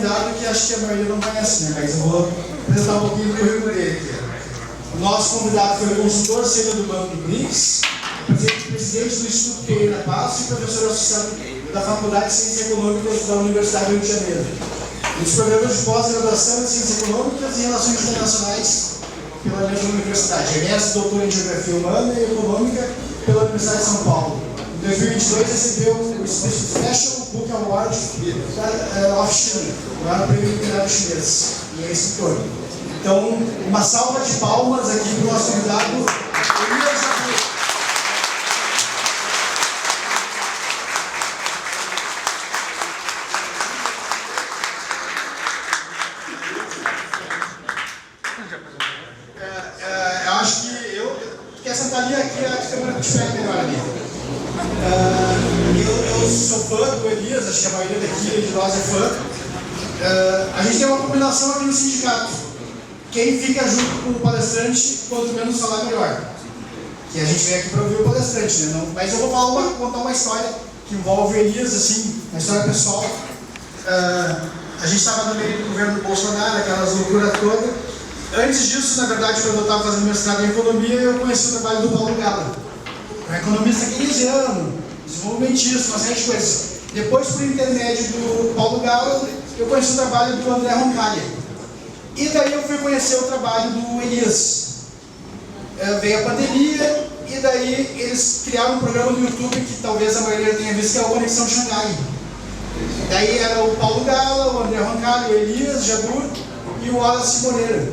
convidado que acho que a maioria não conhece, né? Mas eu vou apresentar um pouquinho do currículo dele aqui. O nosso convidado foi consultor sênior do Banco do BRICS, presidente do Instituto Queira Passo e professor associado da Faculdade de Ciências Econômicas da Universidade do Rio de Janeiro. Nos programas de pós-graduação em Ciências Econômicas e Relações Internacionais pela mesma universidade. É mestre doutor em Geografia Humana e Econômica pela Universidade de São Paulo. Em 2022 recebeu o Special Book Award of China, o prêmio literário chinês, e é escritor. Então, uma salva de palmas aqui para o nosso convidado, Elias Jabbour. Eu acho que eu quer sentar ali, aqui a câmera te pega melhor ali. Eu sou fã do Elias, acho que a maioria daqui de nós é fã. A gente tem uma combinação aqui no sindicato. Quem fica junto com o palestrante, quanto menos falar, melhor. Que a gente vem aqui para ouvir o palestrante, né? Não, mas eu vou contar uma história que envolve o Elias, assim, uma história pessoal. A gente estava no meio do governo do Bolsonaro, aquelas loucuras todas. Antes disso, na verdade, quando eu estava fazendo mestrado em economia, eu conheci o trabalho do Paulo Gala. Um economista keynesiano, desenvolvimentista, uma série de coisas. Depois, por intermédio do Paulo Gala, eu conheci o trabalho do André Roncalha. E daí eu fui conhecer o trabalho do Elias. Veio a pandemia, e daí eles criaram um programa no YouTube que talvez a maioria tenha visto, que é o Conexão Xangai. Daí era o Paulo Gala, o André Roncalha, o Elias Jabbour e o Wallace Moreira.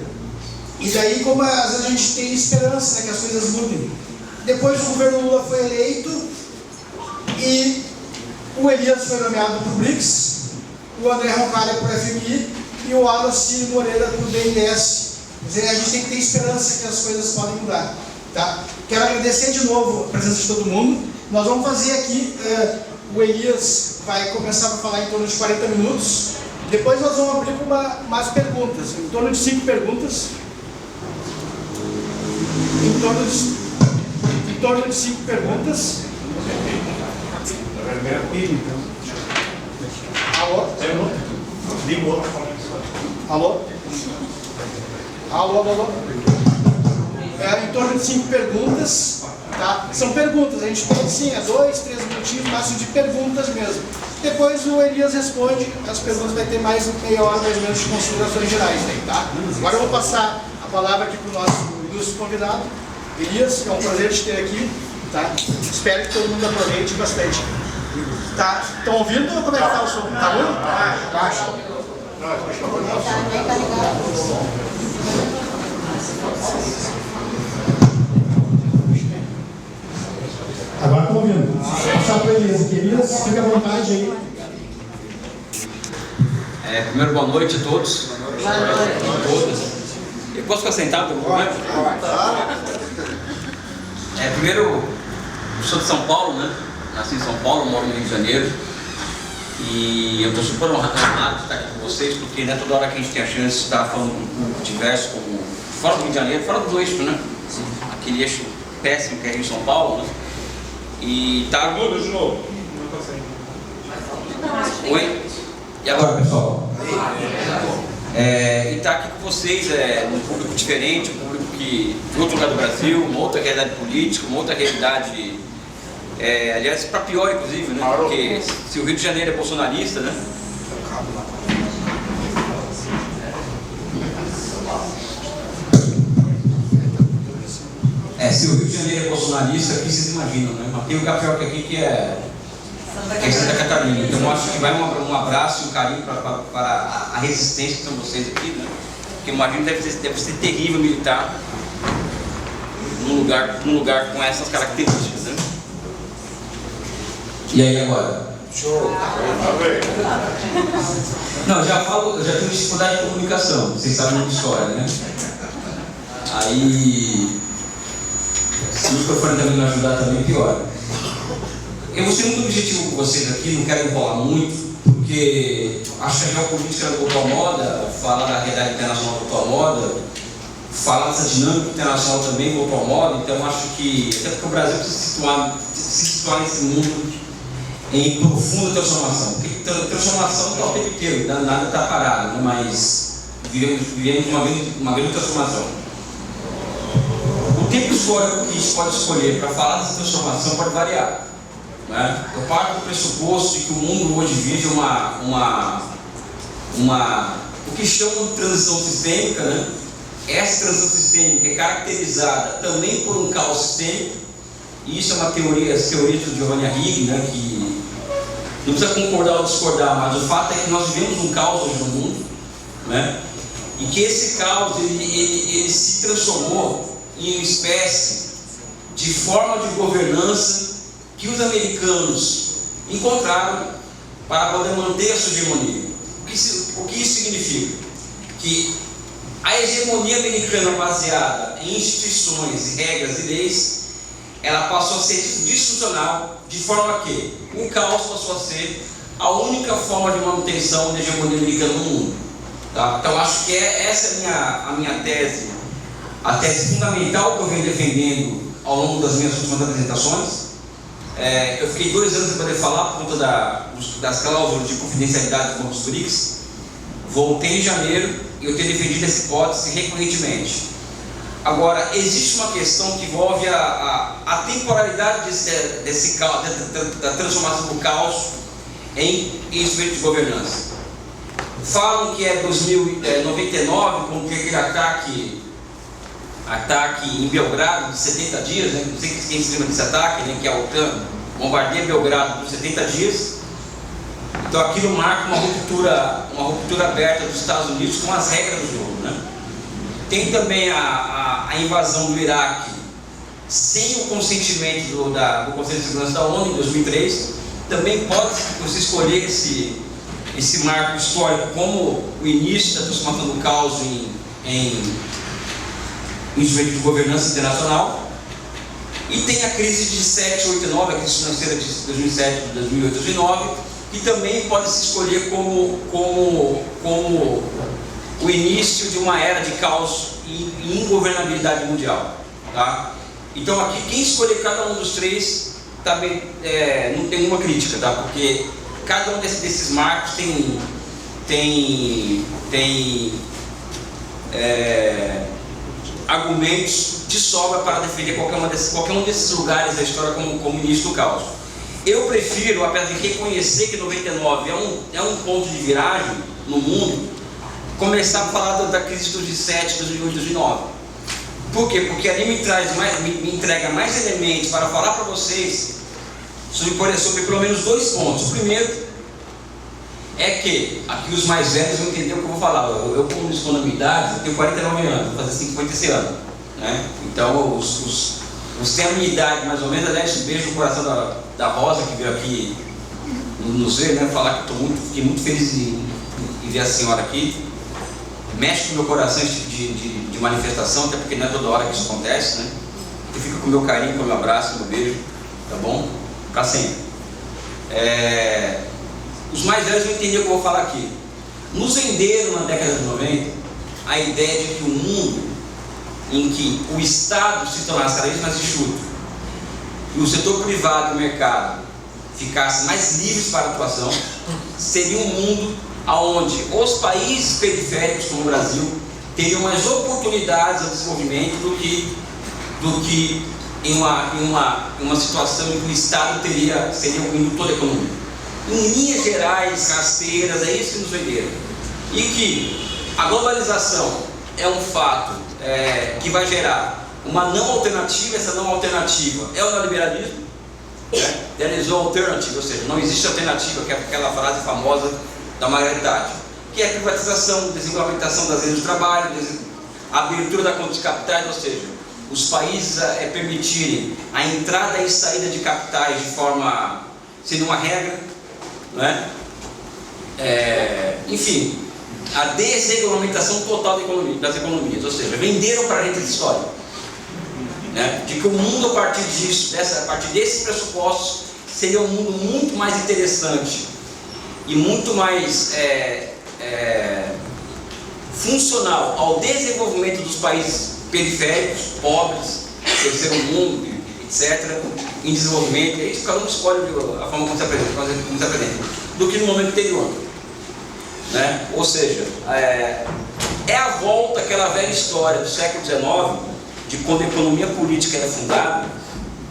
E daí, como às vezes a gente tem esperança, né, que as coisas mudem. Depois o governo Lula foi eleito e o Elias foi nomeado para o BRICS, o André Roncalha para o FMI e o Wallace Moreira para o BNDES. Quer dizer, a gente tem que ter esperança que as coisas podem mudar. Tá? Quero agradecer de novo a presença de todo mundo. Nós vamos fazer aqui, o Elias vai começar a falar em torno de 40 minutos. Depois nós vamos abrir para umas perguntas, em torno de 5 perguntas. Em torno de 5 perguntas. Alô? Alô? Alô? Em torno de 5 perguntas. Tá? São perguntas, a gente tem sim, 2, 3 minutinhos, máximo de perguntas mesmo. Depois o Elias responde, as perguntas vai ter mais meia hora mais ou menos de considerações gerais aí, tá? Agora eu vou passar a palavra aqui para o nosso ilustre convidado. Elias, é um prazer te ter aqui, tá? Espero que todo mundo aproveite bastante. Tá? Estão ouvindo ou como é que está o som? Tá bom? Baixo. Agora estão ouvindo. Vou passar para Elias aqui. Elias, fica à vontade aí. Primeiro, boa noite a todos. Boa noite. Todas. Eu posso ficar sentado? Pode. Primeiro, eu sou de São Paulo, né? Nasci em São Paulo, moro no Rio de Janeiro. E eu estou super honrado de estar aqui com vocês, porque não é toda hora que a gente tem a chance de estar falando com um público diverso, como fora do Rio de Janeiro, fora do eixo, né? Aquele eixo péssimo que é Rio de São Paulo, né? E tá. De novo. Oi? E agora, pessoal? E tá aqui com vocês, um público diferente, um público que de outro lugar do Brasil, uma outra realidade política, uma outra realidade, aliás, para pior inclusive, né? Porque se o Rio de Janeiro é bolsonarista, né? Se o Rio de Janeiro é bolsonarista, aqui vocês imaginam, né? Mas tem o Capioca aqui que é Santa Catarina. Então eu acho que vai um abraço e um carinho para a resistência que são vocês aqui, né? Porque imagino que deve ser terrível militar num lugar com essas características, né? E aí agora? Show! Não, eu já tenho dificuldade de comunicação, vocês sabem muita história, né? Aí, se o microfone também não ajudar, também pior. Eu vou ser muito objetivo com vocês aqui, não quero enrolar muito, porque acho que a geopolítica voltou à moda, falar da realidade internacional voltou à moda, falar dessa dinâmica internacional também voltou à moda, então acho que, até porque o Brasil precisa se situar nesse mundo em profunda transformação. transformação está o tempo inteiro, nada está parado, né? Mas vivemos uma grande transformação. O tempo histórico que a gente pode escolher para falar dessa transformação pode variar, né? Eu parto do pressuposto de que o mundo hoje vive o que chamam de transição sistêmica, né? Essa transição sistêmica é caracterizada também por um caos sistêmico, e isso é uma teoria, as teorias do Giovanni Arrighi, né? Que não precisa concordar ou discordar, mas o fato é que nós vivemos um caos hoje no mundo, né? E que esse caos ele se transformou em uma espécie de forma de governança que os americanos encontraram para poder manter a sua hegemonia. O que isso significa? Que a hegemonia americana baseada em instituições, regras e leis, ela passou a ser disfuncional, de forma que o caos passou a ser a única forma de manutenção da hegemonia americana no mundo. Tá? Então acho que essa é a minha tese, a tese fundamental que eu venho defendendo ao longo das minhas últimas apresentações. Eu fiquei 2 anos sem poder falar por conta das cláusulas de confidencialidade dos bancos BRICS. Voltei em janeiro e eu tenho defendido essa hipótese recorrentemente. Agora, existe uma questão que envolve a temporalidade desse caos, da transformação do caos em instrumento de governança. Falam que é 2099, com aquele ataque em Belgrado de 70 dias, né? Não sei quem se lembra desse ataque, né? Que a OTAN bombardeia Belgrado por 70 dias. Então aquilo marca uma ruptura aberta dos Estados Unidos com as regras do jogo, né? Tem também a invasão do Iraque sem o consentimento do Conselho de Segurança da ONU em 2003. Também pode você escolher esse marco histórico como o início da transformação do caos em instrumento de governança internacional. E tem a crise de 7, 8 e 9, a crise financeira de 2007, 2008 e 2009, que também pode se escolher como o início de uma era de caos e ingovernabilidade mundial. Tá? Então aqui, quem escolher cada um dos três também não tem nenhuma crítica, tá? Porque cada um desses marcos tem argumentos de sobra para defender qualquer um desses lugares da história como início do caos. Eu prefiro, apesar de reconhecer que 99 é um ponto de viragem no mundo, começar a falar da crise de 2007, 2008, 2009. Por quê? Porque ali me entrega mais elementos para falar para vocês sobre pelo menos 2 pontos. O primeiro é que, aqui os mais velhos vão entender o que eu vou falar. Eu como estou na minha idade, eu tenho 49 anos, vou fazer 50 esse ano, né? Então, os têm a minha idade, mais ou menos. Aliás, um beijo no coração da Rosa, que veio aqui nos ver, né? Falar que fiquei muito feliz em ver a senhora aqui. Mexe com o meu coração esse tipo de manifestação, até porque não é toda hora que isso acontece, né? Eu fico com o meu carinho, com o meu abraço, com o meu beijo, tá bom? Pra sempre. Os mais velhos vão entender o que eu vou falar aqui. Nos venderam na década de 90 a ideia de que o mundo em que o Estado se tornasse cada vez mais enxuto e o setor privado e o mercado ficassem mais livres para a atuação, seria um mundo onde os países periféricos, como o Brasil, teriam mais oportunidades de desenvolvimento do que em uma situação em que o Estado seria o indutor da economia. Em linhas gerais, rasteiras, é isso que nos venderam. E que a globalização é um fato que vai gerar uma não alternativa. Essa não alternativa é o neoliberalismo, né? There is no alternative, ou seja, não existe alternativa, que é aquela frase famosa da Margaret Thatcher, que é a privatização, desregulamentação das leis do trabalho, a abertura da conta de capitais, ou seja, os países permitirem a entrada e saída de capitais de forma, sendo uma regra, né? Enfim, a desregulamentação total das economias, ou seja, venderam para a gente essa história, né? De que o mundo, a partir desses pressupostos, seria um mundo muito mais interessante e muito mais funcional ao desenvolvimento dos países periféricos, pobres, terceiro mundo, etc., em desenvolvimento. E aí cada um escolhe a forma como se apresenta. do que no momento anterior, né? Ou seja, é a volta àquela velha história do século XIX, de quando a economia política era fundada,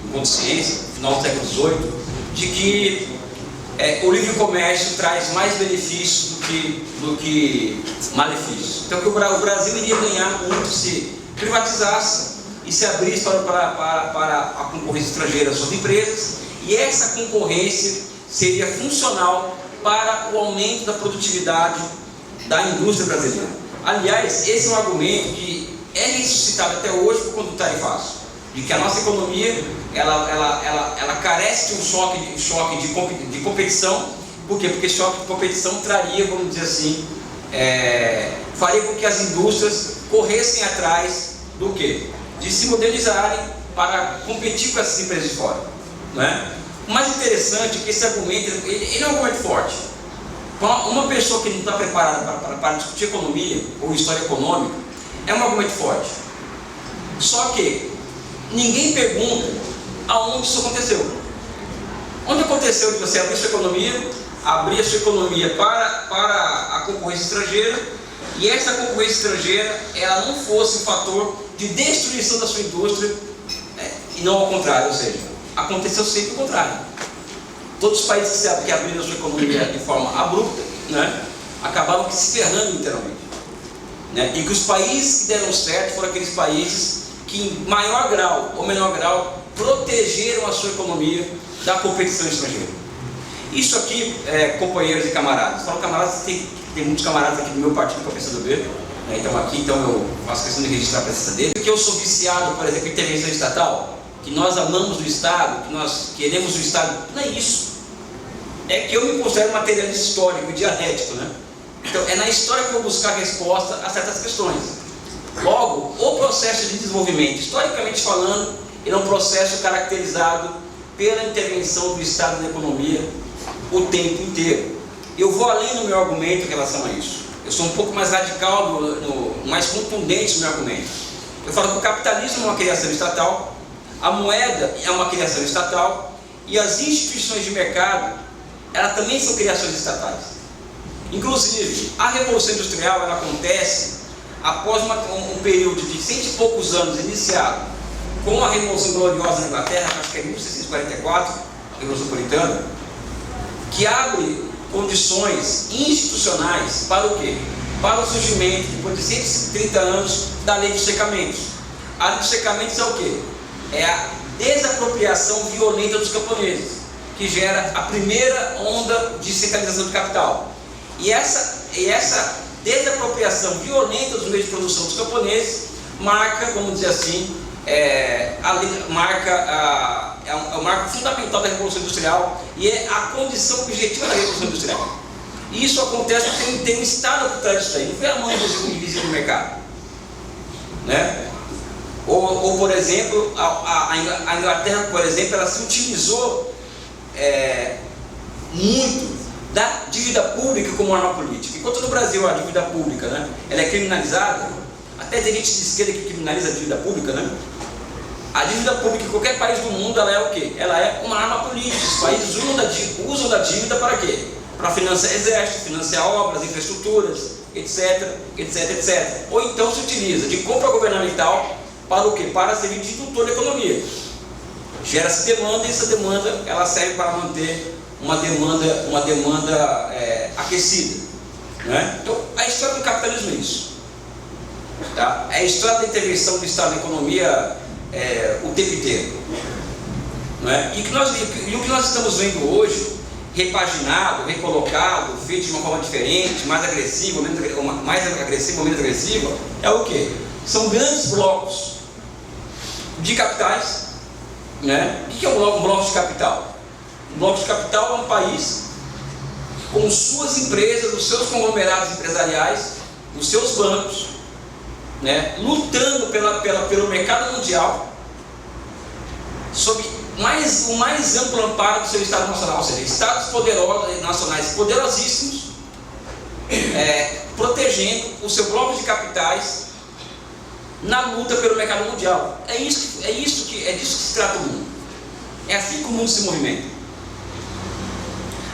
enquanto ciência, no final do século XVIII, de que o livre comércio traz mais benefícios do que malefícios. Então, que o Brasil iria ganhar muito se privatizasse e se abrisse para a concorrência estrangeira das suas empresas, e essa concorrência seria funcional para o aumento da produtividade da indústria brasileira. Aliás, esse é um argumento que é ressuscitado até hoje por conta do tarifaço, de que a nossa economia ela carece de um choque de competição. Por quê? Porque choque de competição traria, vamos dizer assim, faria com que as indústrias corressem atrás do quê? De se modernizarem para competir com essas empresas de fora, né? O mais interessante é que esse argumento ele é um argumento forte. Uma pessoa que não está preparada para discutir economia ou história econômica é um argumento forte. Só que ninguém pergunta aonde isso aconteceu. Onde aconteceu de você abrir sua economia para a concorrência estrangeira, e essa concorrência estrangeira ela não fosse um fator de destruição da sua indústria, e não ao contrário, ou seja, aconteceu sempre o contrário. Todos os países que abriram a sua economia de forma abrupta, né, acabaram se ferrando literalmente, né? E que os países que deram certo foram aqueles países que em maior grau ou menor grau protegeram a sua economia da competição estrangeira. Isso aqui, companheiros e camaradas, falo camaradas, tem muitos camaradas aqui do meu partido, que é o PCdoB, né, então aqui eu faço questão de registrar a presença deles. Porque eu sou viciado, por exemplo, em intervenção estatal, que nós amamos o Estado, que nós queremos o Estado, não é isso. É que eu me considero materialista histórico, dialético, né? Então é na história que eu vou buscar resposta a certas questões. Logo, o processo de desenvolvimento, historicamente falando, ele é um processo caracterizado pela intervenção do Estado na economia o tempo inteiro. Eu vou além do meu argumento em relação a isso. Eu sou um pouco mais radical, mais contundente no meu argumento. Eu falo que o capitalismo é uma criação estatal, a moeda é uma criação estatal, e as instituições de mercado, elas também são criações estatais. Inclusive, a Revolução Industrial ela acontece após um período de 100 e poucos anos iniciado com a Revolução Gloriosa na Inglaterra, acho que é 1644, a Revolução Puritana, que abre condições institucionais para o quê? Para o surgimento, depois de 130 anos, da Lei dos Secamentos. A Lei dos Secamentos é o quê? É a desapropriação violenta dos camponeses, que gera a primeira onda de centralização do capital. E essa desapropriação violenta dos meios de produção dos camponeses marca, vamos dizer assim, é o marco fundamental da Revolução Industrial e é a condição objetiva da Revolução Industrial. E isso acontece porque tem um Estado por trás disso aí, não foi a mão invisível do mercado, né? Ou por exemplo, a Inglaterra, por exemplo, ela se utilizou muito da dívida pública como arma política. Enquanto no Brasil a dívida pública, né, ela é criminalizada, até tem gente de esquerda que criminaliza a dívida pública, né? A dívida pública em qualquer país do mundo, ela é o quê? Ela é uma arma política. Os países usam da dívida para quê? Para financiar exército, financiar obras, infraestruturas, etc, etc, etc. Ou então se utiliza de compra governamental para o quê? Para servir de indutor da economia. Gera-se demanda e essa demanda ela serve para manter uma demanda aquecida, né? Então, a história do capitalismo é isso, tá? É a história da intervenção do Estado na economia o tempo inteiro, né? E o que nós estamos vendo hoje, repaginado, recolocado, feito de uma forma diferente, mais agressiva ou menos agressiva, é o quê? São grandes blocos de capitais, né? O que é um bloco de capital? Um bloco de capital é um país com suas empresas, os seus conglomerados empresariais, os seus bancos, né, lutando pelo mercado mundial sob o mais amplo amparo do seu Estado Nacional, ou seja, Estados poderosos, nacionais poderosíssimos, protegendo o seu bloco de capitais na luta pelo mercado mundial. É disso que se trata o mundo. É assim que o mundo se movimenta.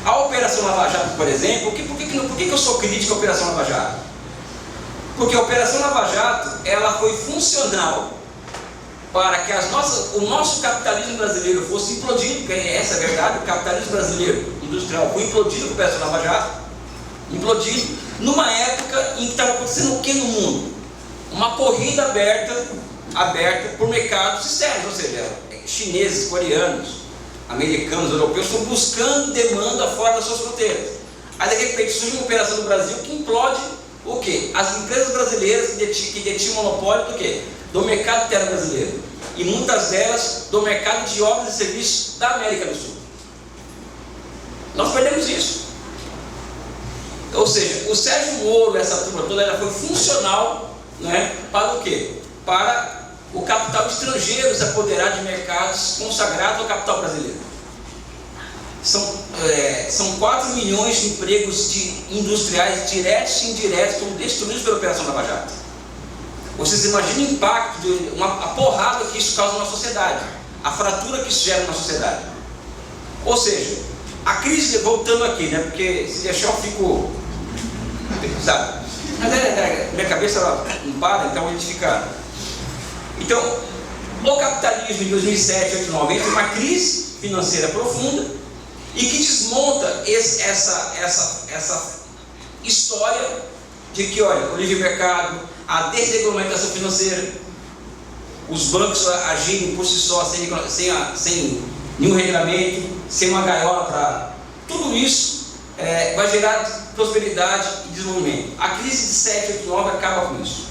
A Operação Lava Jato, por exemplo, por que eu sou crítico à Operação Lava Jato? Porque a Operação Lava Jato, ela foi funcional para que o nosso capitalismo brasileiro fosse implodido, porque essa é a verdade, o capitalismo brasileiro industrial foi implodido com a Operação Lava Jato, implodido, numa época em que estava acontecendo o que no mundo? Uma corrida aberta por mercados externos, ou seja, chineses, coreanos, americanos, europeus estão buscando demanda fora das suas fronteiras. Aí de repente surge uma operação no Brasil que implode o quê? As empresas brasileiras que detinham monopólio do quê? Do mercado interno brasileiro. E muitas delas do mercado de obras e serviços da América do Sul. Nós perdemos isso. Ou seja, o Sérgio Moro, essa turma toda, ela foi funcional, né, para o quê? Para o capital estrangeiro se apoderar de mercados consagrados ao capital brasileiro. São 4 milhões de empregos industriais diretos e indiretos que foram destruídos pela Operação Lava Jato. Vocês imaginam o impacto, a porrada que isso causa na sociedade, a fratura que isso gera na sociedade. Ou seja, a crise, voltando aqui, né, porque se deixar eu fico, sabe? Mas minha cabeça ela não para, então a gente fica. Então, o capitalismo em 2007, 2008, 2009 entra uma crise financeira profunda e que desmonta essa história de que, olha, o livre mercado, a desregulamentação financeira, os bancos agirem por si só, sem nenhum regulamento, sem uma gaiola para. Tudo isso vai gerar prosperidade e desenvolvimento. A crise de 7, 8, 9 acaba com isso.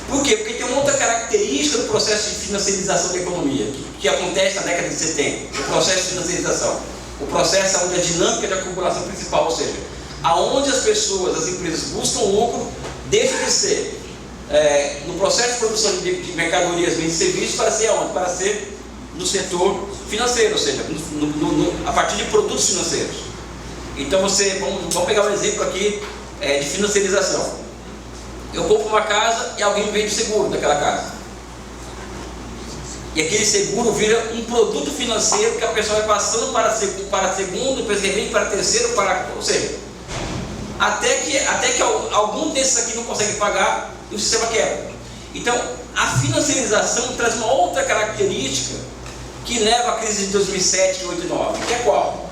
Por quê? Porque tem uma outra característica do processo de financiarização da economia, que acontece na década de 70, o processo de financiarização. O processo onde a dinâmica de acumulação principal, ou seja, aonde as pessoas, as empresas buscam lucro, deixa de ser no processo de produção de mercadorias, bens e serviços, para ser aonde? Para ser no setor financeiro, ou seja, a partir de produtos financeiros. Então vamos pegar um exemplo aqui de financiarização. Eu compro uma casa e alguém me vende seguro daquela casa. E aquele seguro vira um produto financeiro que a pessoa vai passando para segundo, depois vem para terceiro, ou seja, até que algum desses aqui não consegue pagar e o sistema quebra. Então, a financiarização traz uma outra característica que leva à crise de 2007, 2008 e 2009, que é qual?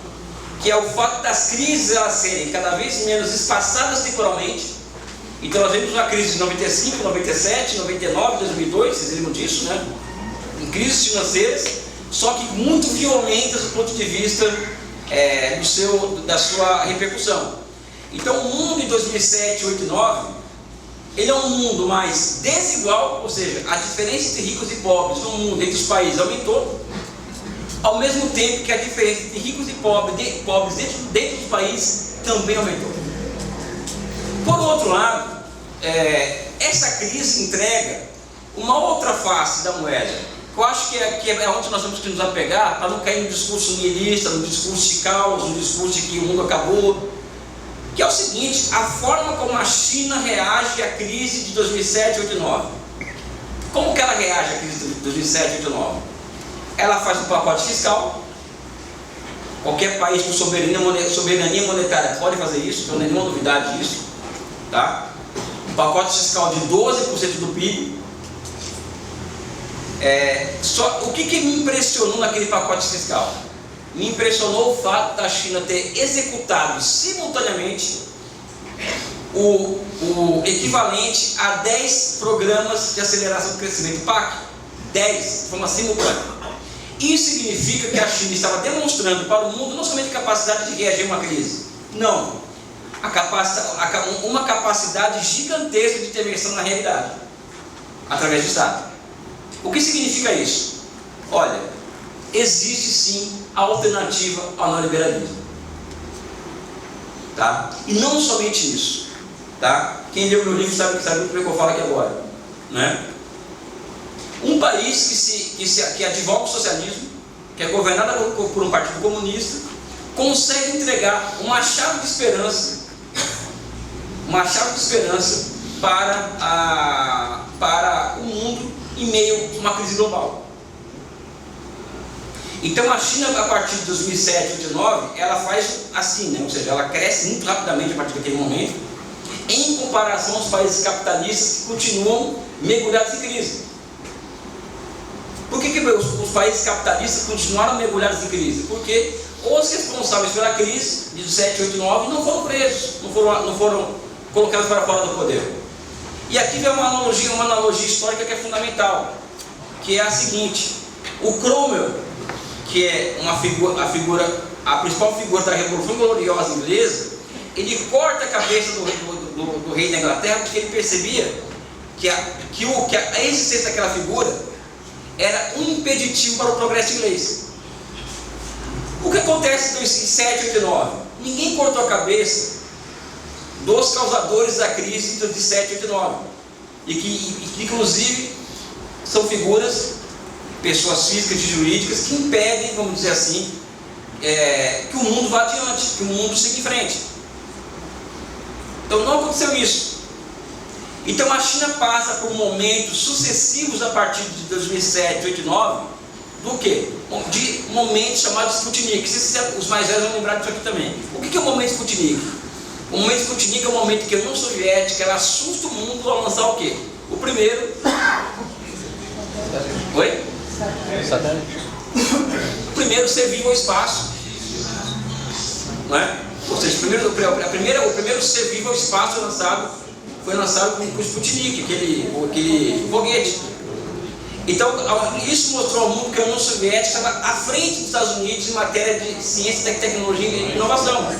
Que é o fato das crises elas serem cada vez menos espaçadas temporalmente. Então nós vimos uma crise de 95, 97, 99, 2002, vocês lembram disso, né? Em crises financeiras, só que muito violentas do ponto de vista da sua repercussão. Então o mundo em 2007, 2008 e 2009, ele é um mundo mais desigual, ou seja, a diferença entre ricos e pobres no mundo, entre os países, aumentou, ao mesmo tempo que a diferença entre ricos e pobres dentro dos países também aumentou. Por outro lado, essa crise entrega uma outra face da moeda, que eu acho que é onde nós temos que nos apegar, para não cair no discurso nihilista, no discurso de caos, no discurso de que o mundo acabou, que é o seguinte: a forma como a China reage à crise de 2007, 2008 e 2009. Como que ela reage à crise de 2007, 2008 e 2009? Ela faz um pacote fiscal. Qualquer país com soberania monetária pode fazer isso, não é nenhuma novidade isso, tá? Um pacote fiscal de 12% do PIB. O que me impressionou naquele pacote fiscal? Me impressionou o fato da China ter executado simultaneamente o equivalente a 10 programas de aceleração do crescimento PAC. 10, de forma simultânea. Isso significa que a China estava demonstrando para o mundo não somente capacidade de reagir a uma crise, não, uma capacidade gigantesca de intervenção na realidade, através do Estado. O que significa isso? Olha, existe sim a alternativa ao neoliberalismo, tá? E não somente isso, tá? Quem leu meu livro sabe muito bem o que eu falo aqui agora, né? Um país que advoga o socialismo, que é governado por um partido comunista, consegue entregar uma chave de esperança para o mundo em meio a uma crise global. Então a China, a partir de 2007, 2009, ela faz assim, né? Ou seja, ela cresce muito rapidamente a partir daquele momento, em comparação aos países capitalistas que continuam mergulhados em crise. Por que os países capitalistas continuaram mergulhados em crise? Porque os responsáveis pela crise de 7, 8, 9 não foram presos, não foram colocados para fora do poder. E aqui vem uma analogia histórica que é fundamental, que é a seguinte: o Cromwell, que é a principal figura da Revolução Gloriosa inglesa, ele corta a cabeça do rei da Inglaterra porque ele percebia que a existência daquela figura era um impeditivo para o progresso inglês. O que acontece em 7, 8 e 9? Ninguém cortou a cabeça dos causadores da crise de 7, 8 e 9. E que inclusive são figuras, pessoas físicas e jurídicas, que impedem, vamos dizer assim, que o mundo vá adiante, que o mundo siga em frente. Então não aconteceu isso. Então a China passa por momentos sucessivos a partir de 2007, 2008 e 2009, do quê? De momentos chamados Sputnik. Os mais velhos vão lembrar disso aqui também. O que é o momento Sputnik? O momento Sputnik é o momento que a União Soviética ela assusta o mundo ao lançar o quê? O primeiro... Oi? O primeiro ser vivo ao espaço. Não é? Ou seja, o primeiro ser vivo ao espaço foi lançado com o Sputnik, aquele foguete. Então, isso mostrou ao mundo que a União Soviética estava à frente dos Estados Unidos em matéria de ciência, tecnologia e inovação.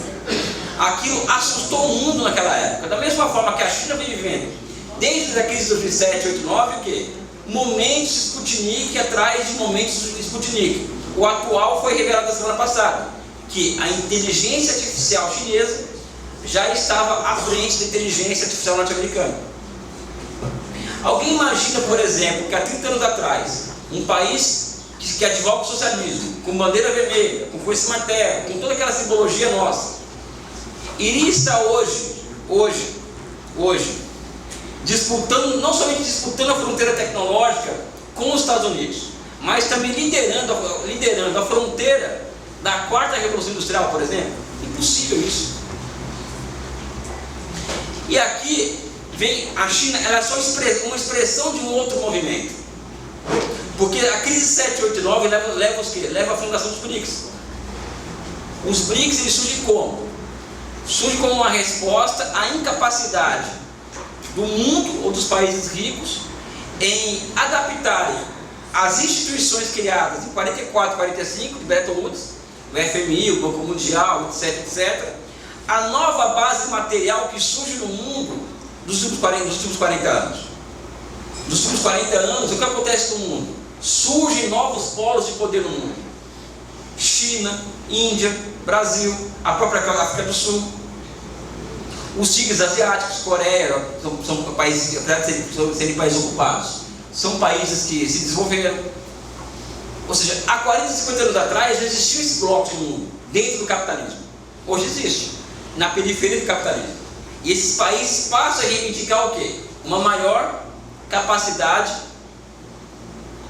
Aquilo assustou o mundo naquela época. Da mesma forma que a China vem vivendo, desde a crise de 2007, 2008, 2009, o quê? Momentos Sputnik atrás de momentos Sputnik. O atual foi revelado na semana passada, que a inteligência artificial chinesa já estava à frente da inteligência artificial norte-americana. Alguém imagina, por exemplo, que há 30 anos atrás, um país que advoga o socialismo, com bandeira vermelha, com foice e martelo, com toda aquela simbologia nossa, iria estar hoje, disputando, não somente disputando a fronteira tecnológica com os Estados Unidos, mas também liderando a fronteira da quarta revolução industrial, por exemplo? Impossível isso. E aqui vem a China, ela é só uma expressão de um outro movimento. Porque a crise 7, 8 e 9 leva os quê? Leva a fundação dos BRICS. Os BRICS eles surgem como? Surge como uma resposta à incapacidade do mundo ou dos países ricos em adaptarem as instituições criadas em 44, 45, de Bretton Woods, o FMI, o Banco Mundial, etc, etc, a nova base material que surge no mundo dos últimos 40 anos. Dos últimos 40 anos, o que acontece no mundo? Surgem novos polos de poder no mundo. China, Índia, Brasil, a própria África do Sul. Os tigres asiáticos, Coreia, são países, apesar de serem países ocupados, são países que se desenvolveram. Ou seja, há 40, 50 anos atrás já existia esse bloco no mundo, dentro do capitalismo. Hoje existe, na periferia do capitalismo. E esses países passam a reivindicar o quê? Uma maior capacidade,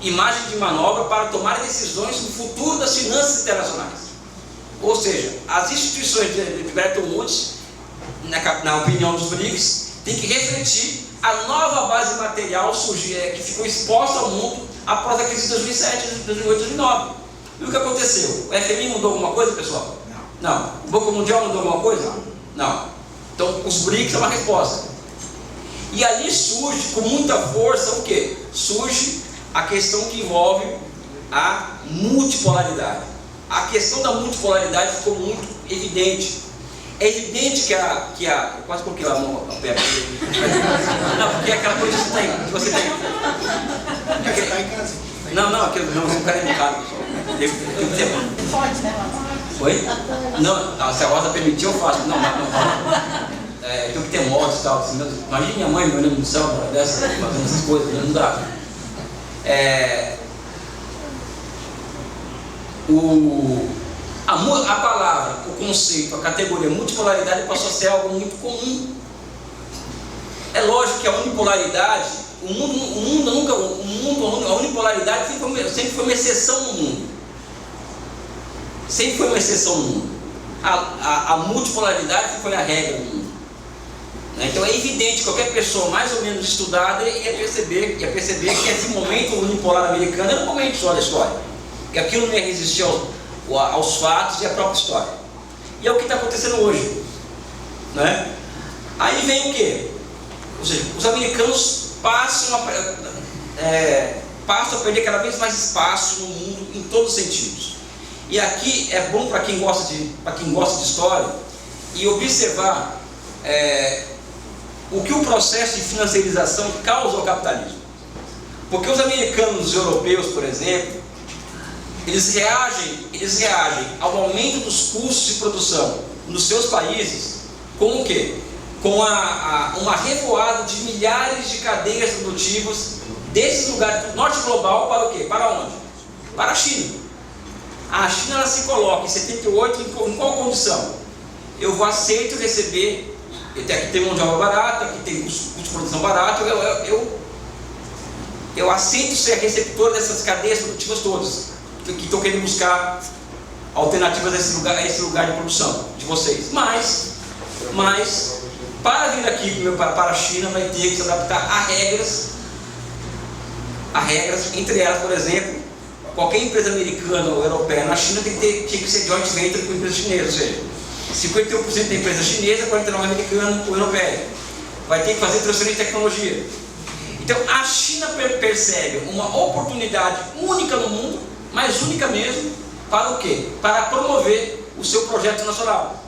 imagem de manobra para tomar decisões no futuro das finanças internacionais. Ou seja, as instituições de Bretton Woods, na opinião dos BRICS, tem que refletir a nova base material que ficou exposta ao mundo após a crise de 2007, 2008, 2009. E o que aconteceu? O FMI mudou alguma coisa, pessoal? Não. O Banco Mundial mudou alguma coisa? Não. Então, os BRICS é uma resposta. E ali surge com muita força o quê? Surge a questão que envolve a multipolaridade. A questão da multipolaridade ficou muito evidente. É evidente que eu quase coloquei a mão perto. Não, porque é aquela coisa que você tem. Não, você não quer educado, pessoal. Pode, né? Oi? Não, se a Rosa permitir, eu faço. Não. Tem que ter motos e tal. Assim, imagina minha mãe me olhando no céu, fazendo essas coisas, não dá. A palavra, o conceito, a categoria multipolaridade passou a ser algo muito comum. É lógico que a unipolaridade, a unipolaridade sempre foi uma exceção no mundo. sempre foi uma exceção no mundo. A multipolaridade foi a regra no mundo. Então é evidente que qualquer pessoa mais ou menos estudada ia perceber que esse momento unipolar americano era um momento só da história, que aquilo não ia resistir aos fatos e à própria história. E é o que está acontecendo hoje, né? Aí vem o quê? Ou seja, os americanos passam a perder cada vez mais espaço no mundo em todos os sentidos. E aqui é bom para quem gosta de história e observar o que o processo de financiarização causa ao capitalismo. Porque os americanos e os europeus, por exemplo, eles reagem ao aumento dos custos de produção nos seus países com o quê? Com uma revoada de milhares de cadeias produtivas desses lugares do norte global para o quê? Para onde? Para a China. A China ela se coloca em 78 em qual condição? Eu aceito receber, aqui tem mão de obra barata, aqui tem custo de produção barato, eu aceito ser receptor dessas cadeias produtivas todas, que estão querendo buscar alternativas a esse lugar de produção de vocês. Mas para vir aqui para a China vai ter que se adaptar a regras, entre elas, por exemplo, qualquer empresa americana ou europeia na China tinha que ser joint venture com empresa chinesa, ou seja, 51% da empresa chinesa, 49% americana ou europeia. Vai ter que fazer transferência de tecnologia. Então a China percebe uma oportunidade única no mundo, mas única mesmo, para o quê? Para promover o seu projeto nacional.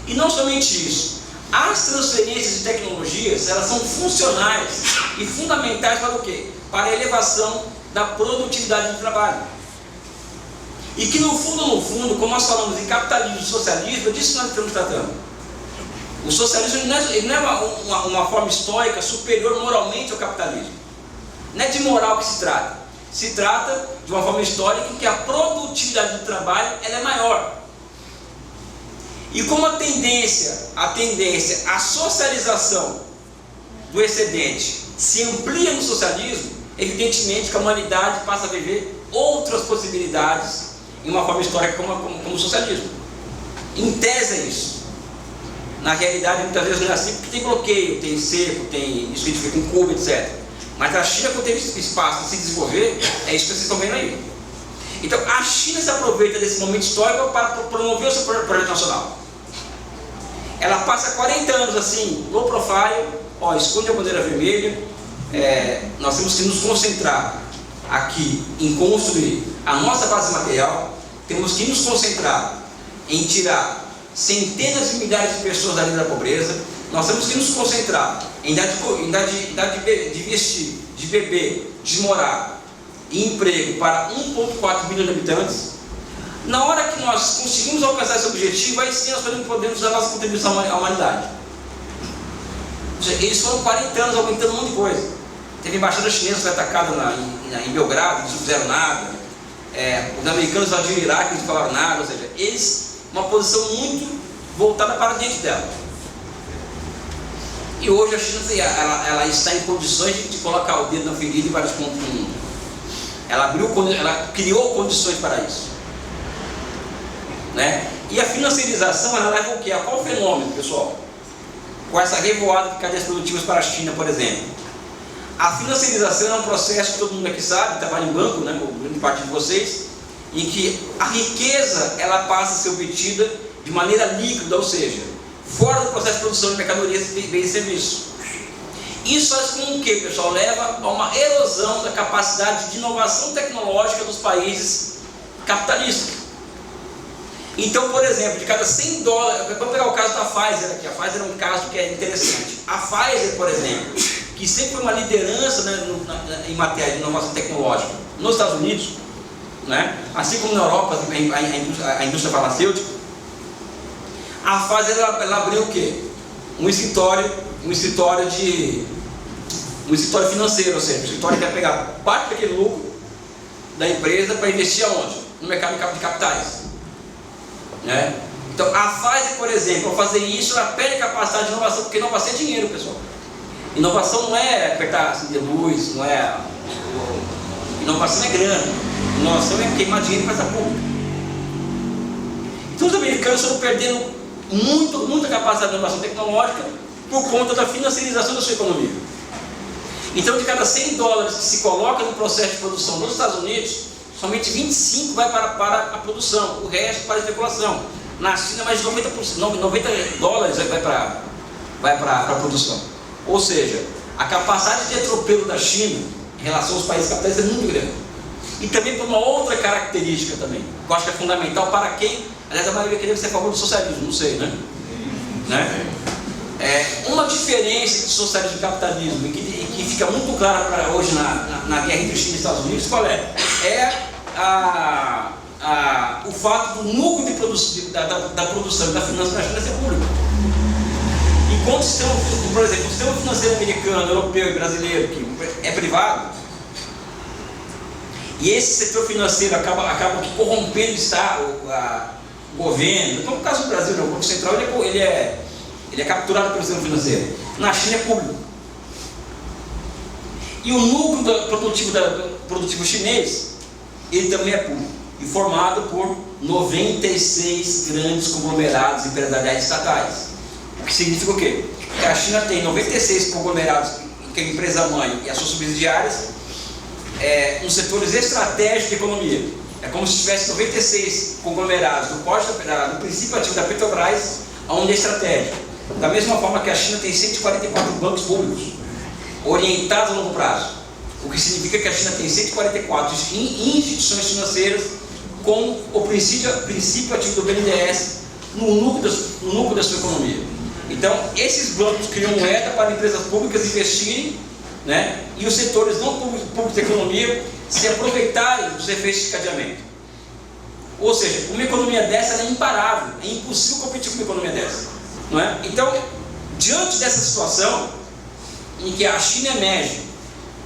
E não somente isso, as transferências de tecnologias, elas são funcionais e fundamentais para o quê? Para a elevação da produtividade do trabalho. E que no fundo, como nós falamos em capitalismo e socialismo, é disso que nós estamos tratando. O socialismo ele não é uma forma histórica superior moralmente ao capitalismo. Não é de moral que se trata. Se trata de uma forma histórica em que a produtividade do trabalho ela é maior. E como a tendência à socialização do excedente se amplia no socialismo, evidentemente que a humanidade passa a viver outras possibilidades em uma forma histórica como o socialismo. Em tese é isso. Na realidade, muitas vezes não é assim, porque tem bloqueio, tem cerco, tem isso que a gente vê com Cuba, etc. Mas a China, quando teve espaço de se desenvolver, é isso que vocês estão vendo aí. Então, a China se aproveita desse momento histórico para promover o seu projeto nacional. Ela passa 40 anos assim, low profile, esconde a bandeira vermelha. Nós temos que nos concentrar aqui em construir a nossa base material, temos que nos concentrar em tirar centenas de milhares de pessoas da linha da pobreza, nós temos que nos concentrar em dar de vestir, de beber, de morar e emprego para 1,4 bilhão de habitantes. Na hora que nós conseguimos alcançar esse objetivo, aí sim nós podemos dar nossa contribuição à humanidade. Ou seja, eles foram 40 anos aumentando um monte de coisa. Teve embaixada chinesa que foi atacada em Belgrado, eles não fizeram nada. Os americanos invadiram o Iraque, eles não falaram nada. Ou seja, uma posição muito voltada para dentro dela. E hoje a China ela está em condições de colocar o dedo na ferida em vários pontos do mundo. Ela criou condições para isso. Né? E a financiarização ela leva o quê? A qual fenômeno, pessoal? Com essa revoada de cadeias produtivas para a China, por exemplo. A financiarização é um processo que todo mundo aqui sabe, trabalha em banco, né, grande parte de vocês, em que a riqueza ela passa a ser obtida de maneira líquida, ou seja, fora do processo de produção de mercadorias, bens e serviços. Isso faz com que, pessoal, leva a uma erosão da capacidade de inovação tecnológica dos países capitalistas. Então, por exemplo, de cada 100 dólares, vamos pegar o caso da Pfizer aqui. A Pfizer é um caso que é interessante. A Pfizer, por exemplo, que sempre foi uma liderança, né, em matéria de inovação tecnológica nos Estados Unidos, né, assim como na Europa, a indústria farmacêutica, a Pfizer ela abriu o quê? Um escritório financeiro, ou seja, um escritório que vai pegar parte daquele lucro da empresa para investir aonde? No mercado de capitais. Né? Então a Pfizer, por exemplo, ao fazer isso, ela perde capacidade de inovação, porque inovação é dinheiro, pessoal. Inovação não é apertar assim de luz, não é. Inovação é grana. Inovação é queimar dinheiro em praça pública. Então os americanos estão perdendo muita capacidade de inovação tecnológica por conta da financiarização da sua economia. Então, de cada 100 dólares que se coloca no processo de produção nos Estados Unidos, somente 25 vai para a produção, o resto para a especulação. Na China, mais de 90 dólares vai para a produção. Ou seja, a capacidade de atropelo da China em relação aos países capitalistas é muito grande. E também por uma outra característica também, que eu acho que é fundamental para quem, aliás, a maioria queria ser a favor do socialismo, não sei, né? Uma diferença entre socialismo e capitalismo, e que fica muito clara para hoje na guerra entre China e Estados Unidos, qual é? O fato do núcleo da produção e da finança na China ser público. Enquanto por exemplo, o sistema financeiro americano, europeu e brasileiro, que é privado, e esse setor financeiro acaba corrompendo o Estado, o governo. Então, no caso do Brasil, o Banco Central ele é capturado pelo sistema financeiro. Na China é público. E o núcleo produtivo chinês, ele também é público, e formado por 96 grandes conglomerados empresariais estatais. O que significa o quê? Que a China tem 96 conglomerados, que é a empresa mãe e as suas subsidiárias, nos setores estratégicos da economia. É como se tivesse 96 conglomerados do princípio ativo da Petrobras, onde é estratégico. Da mesma forma que a China tem 144 bancos públicos, orientados a longo prazo. O que significa que a China tem 144 instituições financeiras com o princípio ativo do BNDES no núcleo da sua economia. Então, esses bancos criam moeda para empresas públicas investirem, né, e os setores não públicos da economia se aproveitarem dos efeitos de cadeamento. Ou seja, uma economia dessa é imparável, é impossível competir com uma economia dessa. Não é? Então, diante dessa situação, em que a China emerge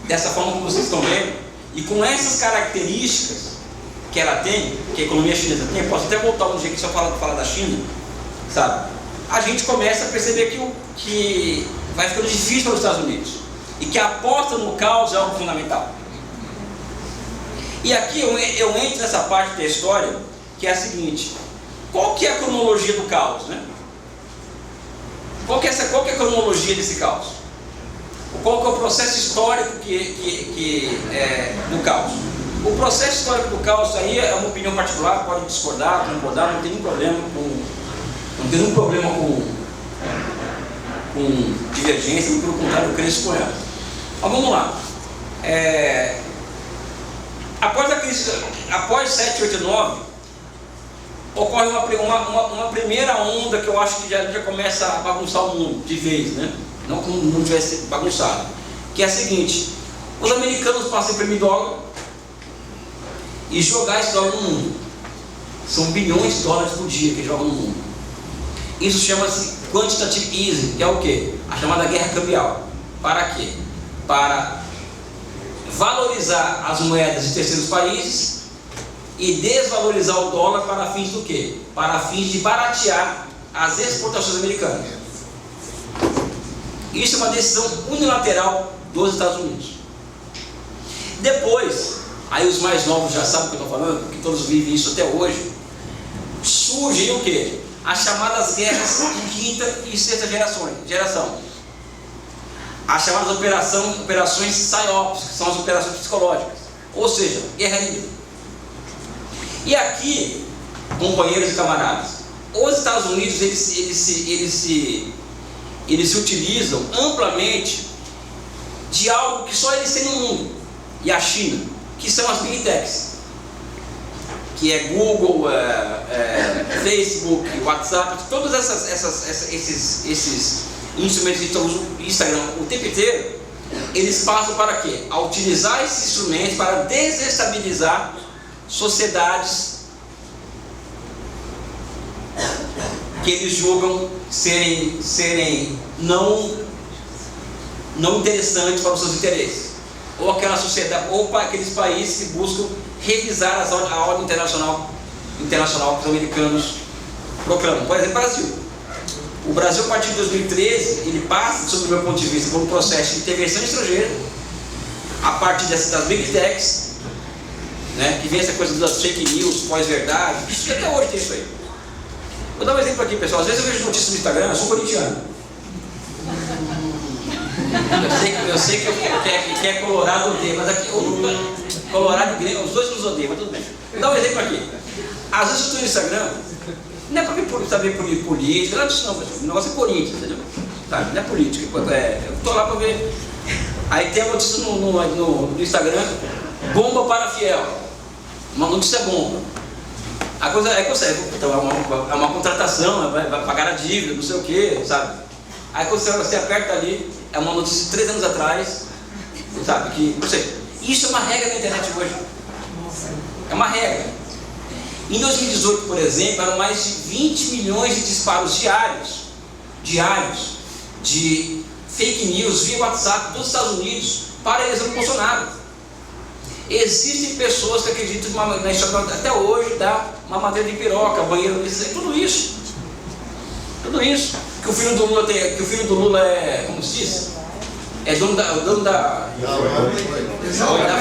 dessa forma que vocês estão vendo, e com essas características que ela tem, que a economia chinesa tem, posso até voltar um dia que só falar da China, sabe? A gente começa a perceber que vai ficando difícil para os Estados Unidos, e que a aposta no caos é algo fundamental. E aqui eu entro nessa parte da história, que é a seguinte: qual que é a cronologia do caos, né? Qual que é a cronologia desse caos? Qual que é o processo histórico do caos? O processo histórico do caos aí é uma opinião particular, pode discordar, concordar, não tem nenhum problema com divergência, pelo contrário, eu cresço com ela. Mas vamos lá. Após a crise, após 789, ocorre uma primeira onda que eu acho que já começa a bagunçar o mundo de vez, né? Não como o mundo tivesse bagunçado, que é a seguinte: os americanos passam a imprimir dólar e jogar esse dólar no mundo. São bilhões de dólares por dia que jogam no mundo. Isso chama-se quantitative easing, que é o quê? A chamada guerra cambial. Para quê? Para valorizar as moedas de terceiros países e desvalorizar o dólar para fins do quê? Para fins de baratear as exportações americanas. Isso é uma decisão unilateral dos Estados Unidos. Depois, aí os mais novos já sabem o que eu estou falando, porque todos vivem isso até hoje, surgem o quê? As chamadas guerras em quinta e sexta geração. As chamadas operações PSYOPs, que são as operações psicológicas, ou seja, guerra híbrida. E aqui, companheiros e camaradas, os Estados Unidos eles se utilizam amplamente de algo que só eles têm no mundo, e a China, que são as Big Techs, que é Google, Facebook, WhatsApp, todos esses instrumentos que estão usando o Instagram o tempo inteiro, eles passam para quê? A utilizar esses instrumentos para desestabilizar sociedades que eles julgam serem não interessantes para os seus interesses, ou aquela sociedade, ou para aqueles países que buscam revisar a ordem internacional que os americanos proclamam. Por exemplo, o Brasil, a partir de 2013, ele passa, sob o meu ponto de vista, por um processo de intervenção estrangeira, a partir das Big Techs, né, que vem essa coisa das fake news, pós-verdade, isso até hoje tem isso aí. Vou dar um exemplo aqui, pessoal. Às vezes eu vejo notícias no Instagram, eu sou corintiano. Eu sei que é Colorado odeia, mas aqui Colorado e Grêmio, os dois nos odeiam, mas tudo bem. Vou dar um exemplo aqui. Às vezes eu estou no Instagram, não é para saber política, não é disso não, pessoal. O negócio é Corinthians, entendeu? Tá, não é política, eu estou lá para ver. Aí tem a notícia no Instagram, bomba para fiel. Uma notícia bomba. A coisa é que então é uma contratação, vai pagar a dívida, não sei o que, sabe? Aí quando você aperta ali, é uma notícia de 3 anos atrás, sabe? Que, ou seja, isso é uma regra na internet hoje. É uma regra. Em 2018, por exemplo, eram mais de 20 milhões de disparos diários de fake news via WhatsApp dos Estados Unidos para a eleição do Bolsonaro. Existem pessoas que acreditam na história até hoje da mamadeira de piroca, banheiro, tudo isso. Tudo isso. Que o filho do Lula é, como se diz? É dono da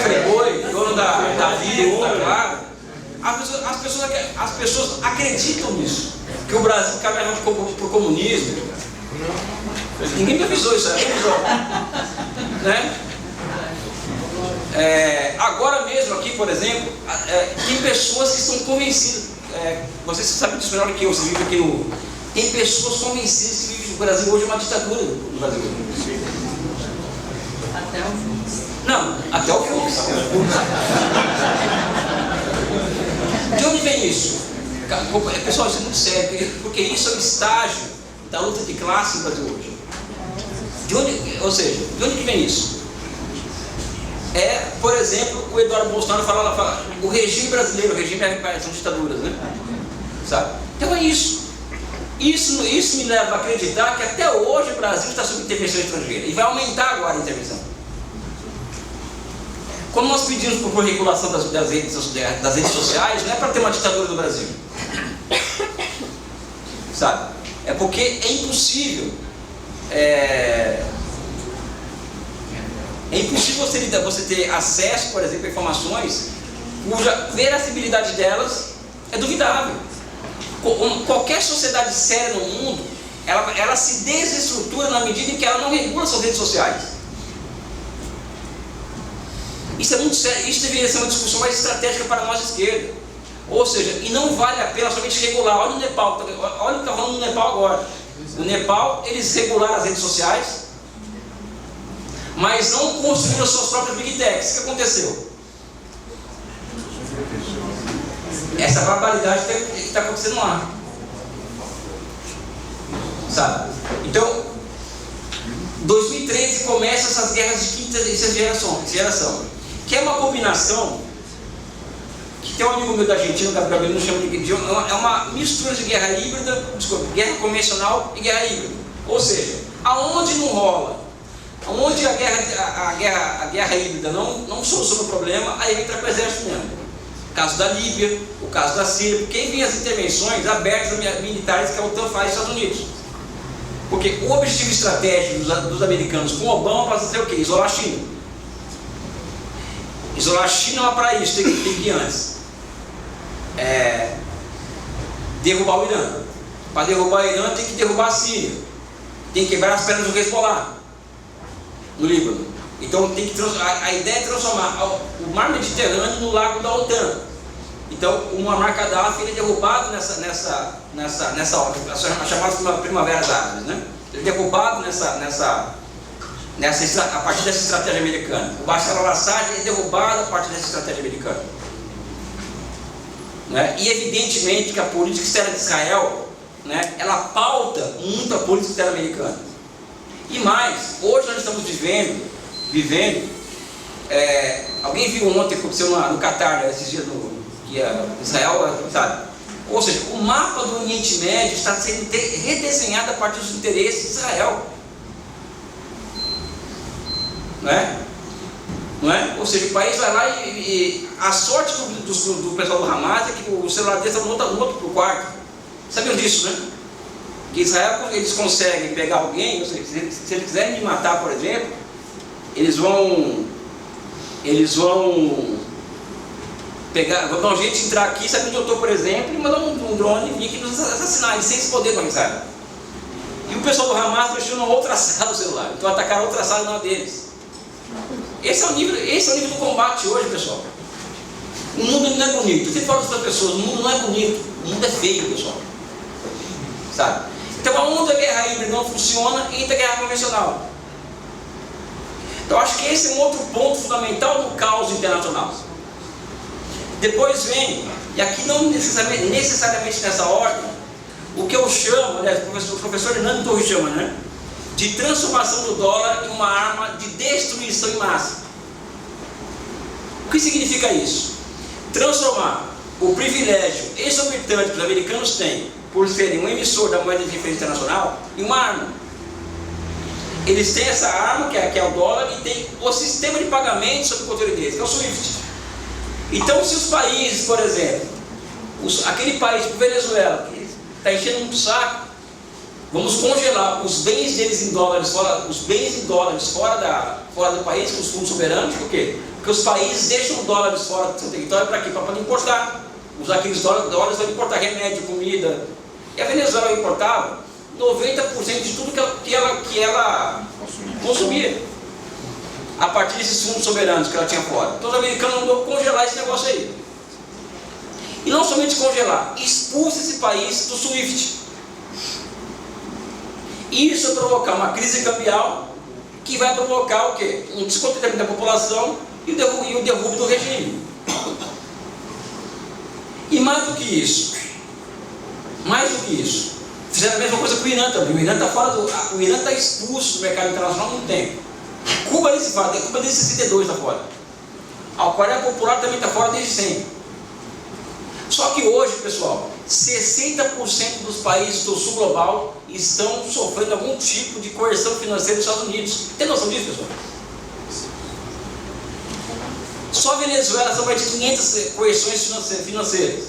Friboi, dono da vida, claro. As pessoas acreditam nisso. Que o Brasil caminha para o comunismo. Ninguém me avisou isso, né? Agora mesmo aqui, por exemplo, tem pessoas que estão convencidas. Vocês sabem disso melhor que eu, você vive aqui no. Tem pessoas convencidas que vivem no Brasil hoje é uma ditadura no Brasil. Até o Fux. Não, até o Fux. De onde vem isso? Pessoal, isso é muito sério, porque isso é o estágio da luta de classe no Brasil hoje. De onde que vem isso? Por exemplo, o Eduardo Bolsonaro fala o regime brasileiro, o regime são ditaduras, né? Sabe? Então é isso. Isso me leva a acreditar que até hoje o Brasil está sob intervenção estrangeira e vai aumentar agora a intervenção. Quando nós pedimos por regulação das redes sociais, não é para ter uma ditadura no Brasil, sabe? É porque é impossível. É impossível você ter acesso, por exemplo, a informações cuja veracidade delas é duvidável. Qualquer sociedade séria no mundo, ela se desestrutura na medida em que ela não regula suas redes sociais. Isso é muito sério, isso deveria ser uma discussão mais estratégica para nós de esquerda. Ou seja, e não vale a pena somente regular. Olha o Nepal, olha o que está rolando no Nepal agora. No Nepal, eles regularam as redes sociais, mas não construíram as suas próprias big techs. O que aconteceu? Essa barbaridade que está acontecendo lá, sabe? Então, 2013 começa essas guerras de quinta e sexta geração, que é uma combinação, que tem um amigo meu da Argentina, o Gabriel, não chama de é uma mistura de guerra híbrida, guerra convencional e guerra híbrida. Ou seja, aonde não rola, aonde a guerra híbrida não soluciona o problema, aí entra com o exército mesmo. O caso da Líbia, o caso da Síria, porque aí vem as intervenções abertas militares que a OTAN faz nos Estados Unidos. Porque o objetivo estratégico dos americanos com Obama passa a ser o quê? Isolar a China. Isolar a China não é para isso, tem que ir antes. Derrubar o Irã. Para derrubar o Irã tem que derrubar a Síria. Tem que quebrar as pernas do Hezbollah no Líbano. Então a ideia é transformar o mar Mediterrâneo no lago da OTAN. Então o Muammar Gaddafi ele é derrubado nessa hora, a chamada Primavera Árabes, né? Ele é derrubado a partir dessa estratégia americana. O Bashar al-Assad é derrubado a partir dessa estratégia americana. Né? E evidentemente que a política externa de Israel, né, ela pauta muito a política externa americana. E mais, hoje nós estamos vivendo alguém viu ontem que aconteceu no Catar, esses dias que Israel, sabe? Ou seja, o mapa do Oriente Médio está sendo redesenhado a partir dos interesses de Israel, não é? Ou seja, o país vai lá e a sorte do pessoal do Hamas é que o celular deles está no outro quarto. Sabiam disso, né? Que Israel, eles conseguem pegar alguém, ou seja, se eles quiserem me matar, por exemplo, eles vão Quando a gente entrar aqui, sabe onde eu estou, por exemplo, e mandar um drone vir aqui nos assassinar, eles sem esse poder, não sabe? E o pessoal do Hamas deixou numa outra sala o celular, então atacaram outra sala na deles. Esse é o nível do combate hoje, pessoal. O mundo não é bonito. Eu sempre falo para as pessoas, o mundo não é bonito, o mundo é feio, pessoal. Sabe? Então, aonde a guerra híbrida não funciona, entra a guerra convencional. Então, acho que esse é um outro ponto fundamental do caos internacional. Depois vem, e aqui não necessariamente nessa ordem, o que eu chamo, né, o professor Hernando Torres chama, né, de transformação do dólar em uma arma de destruição em massa. O que significa isso? Transformar o privilégio exorbitante que os americanos têm por serem um emissor da moeda de referência internacional em uma arma. Eles têm essa arma, que é o dólar, e tem o sistema de pagamento sob o controle deles, que é o SWIFT. Então, se os países, por exemplo, aquele país, tipo Venezuela, que está enchendo um saco, vamos congelar os bens deles em dólares, fora do país, com os fundos soberanos. Por quê? Porque os países deixam dólares fora do seu território para quê? Para poder importar. Usar aqueles dólares para importar remédio, comida. E a Venezuela importava 90% de tudo que ela consumia, a partir desses fundos soberanos que ela tinha fora. Então os americanos mandou congelar esse negócio aí. E não somente congelar, expulsa esse país do SWIFT. Isso vai provocar uma crise cambial que vai provocar o quê? Um descontentamento da população e o derrubo do regime. E mais do que isso, fizeram a mesma coisa com o Irã também. O Irã está expulso do mercado internacional há muito tempo. Cuba nem se fala, Cuba desde 62 está fora. A Coreia Popular também está fora desde sempre. Só que hoje, pessoal, 60% dos países do sul global estão sofrendo algum tipo de coerção financeira dos Estados Unidos. Tem noção disso, pessoal? Só a Venezuela são mais de 500 coerções financeiras.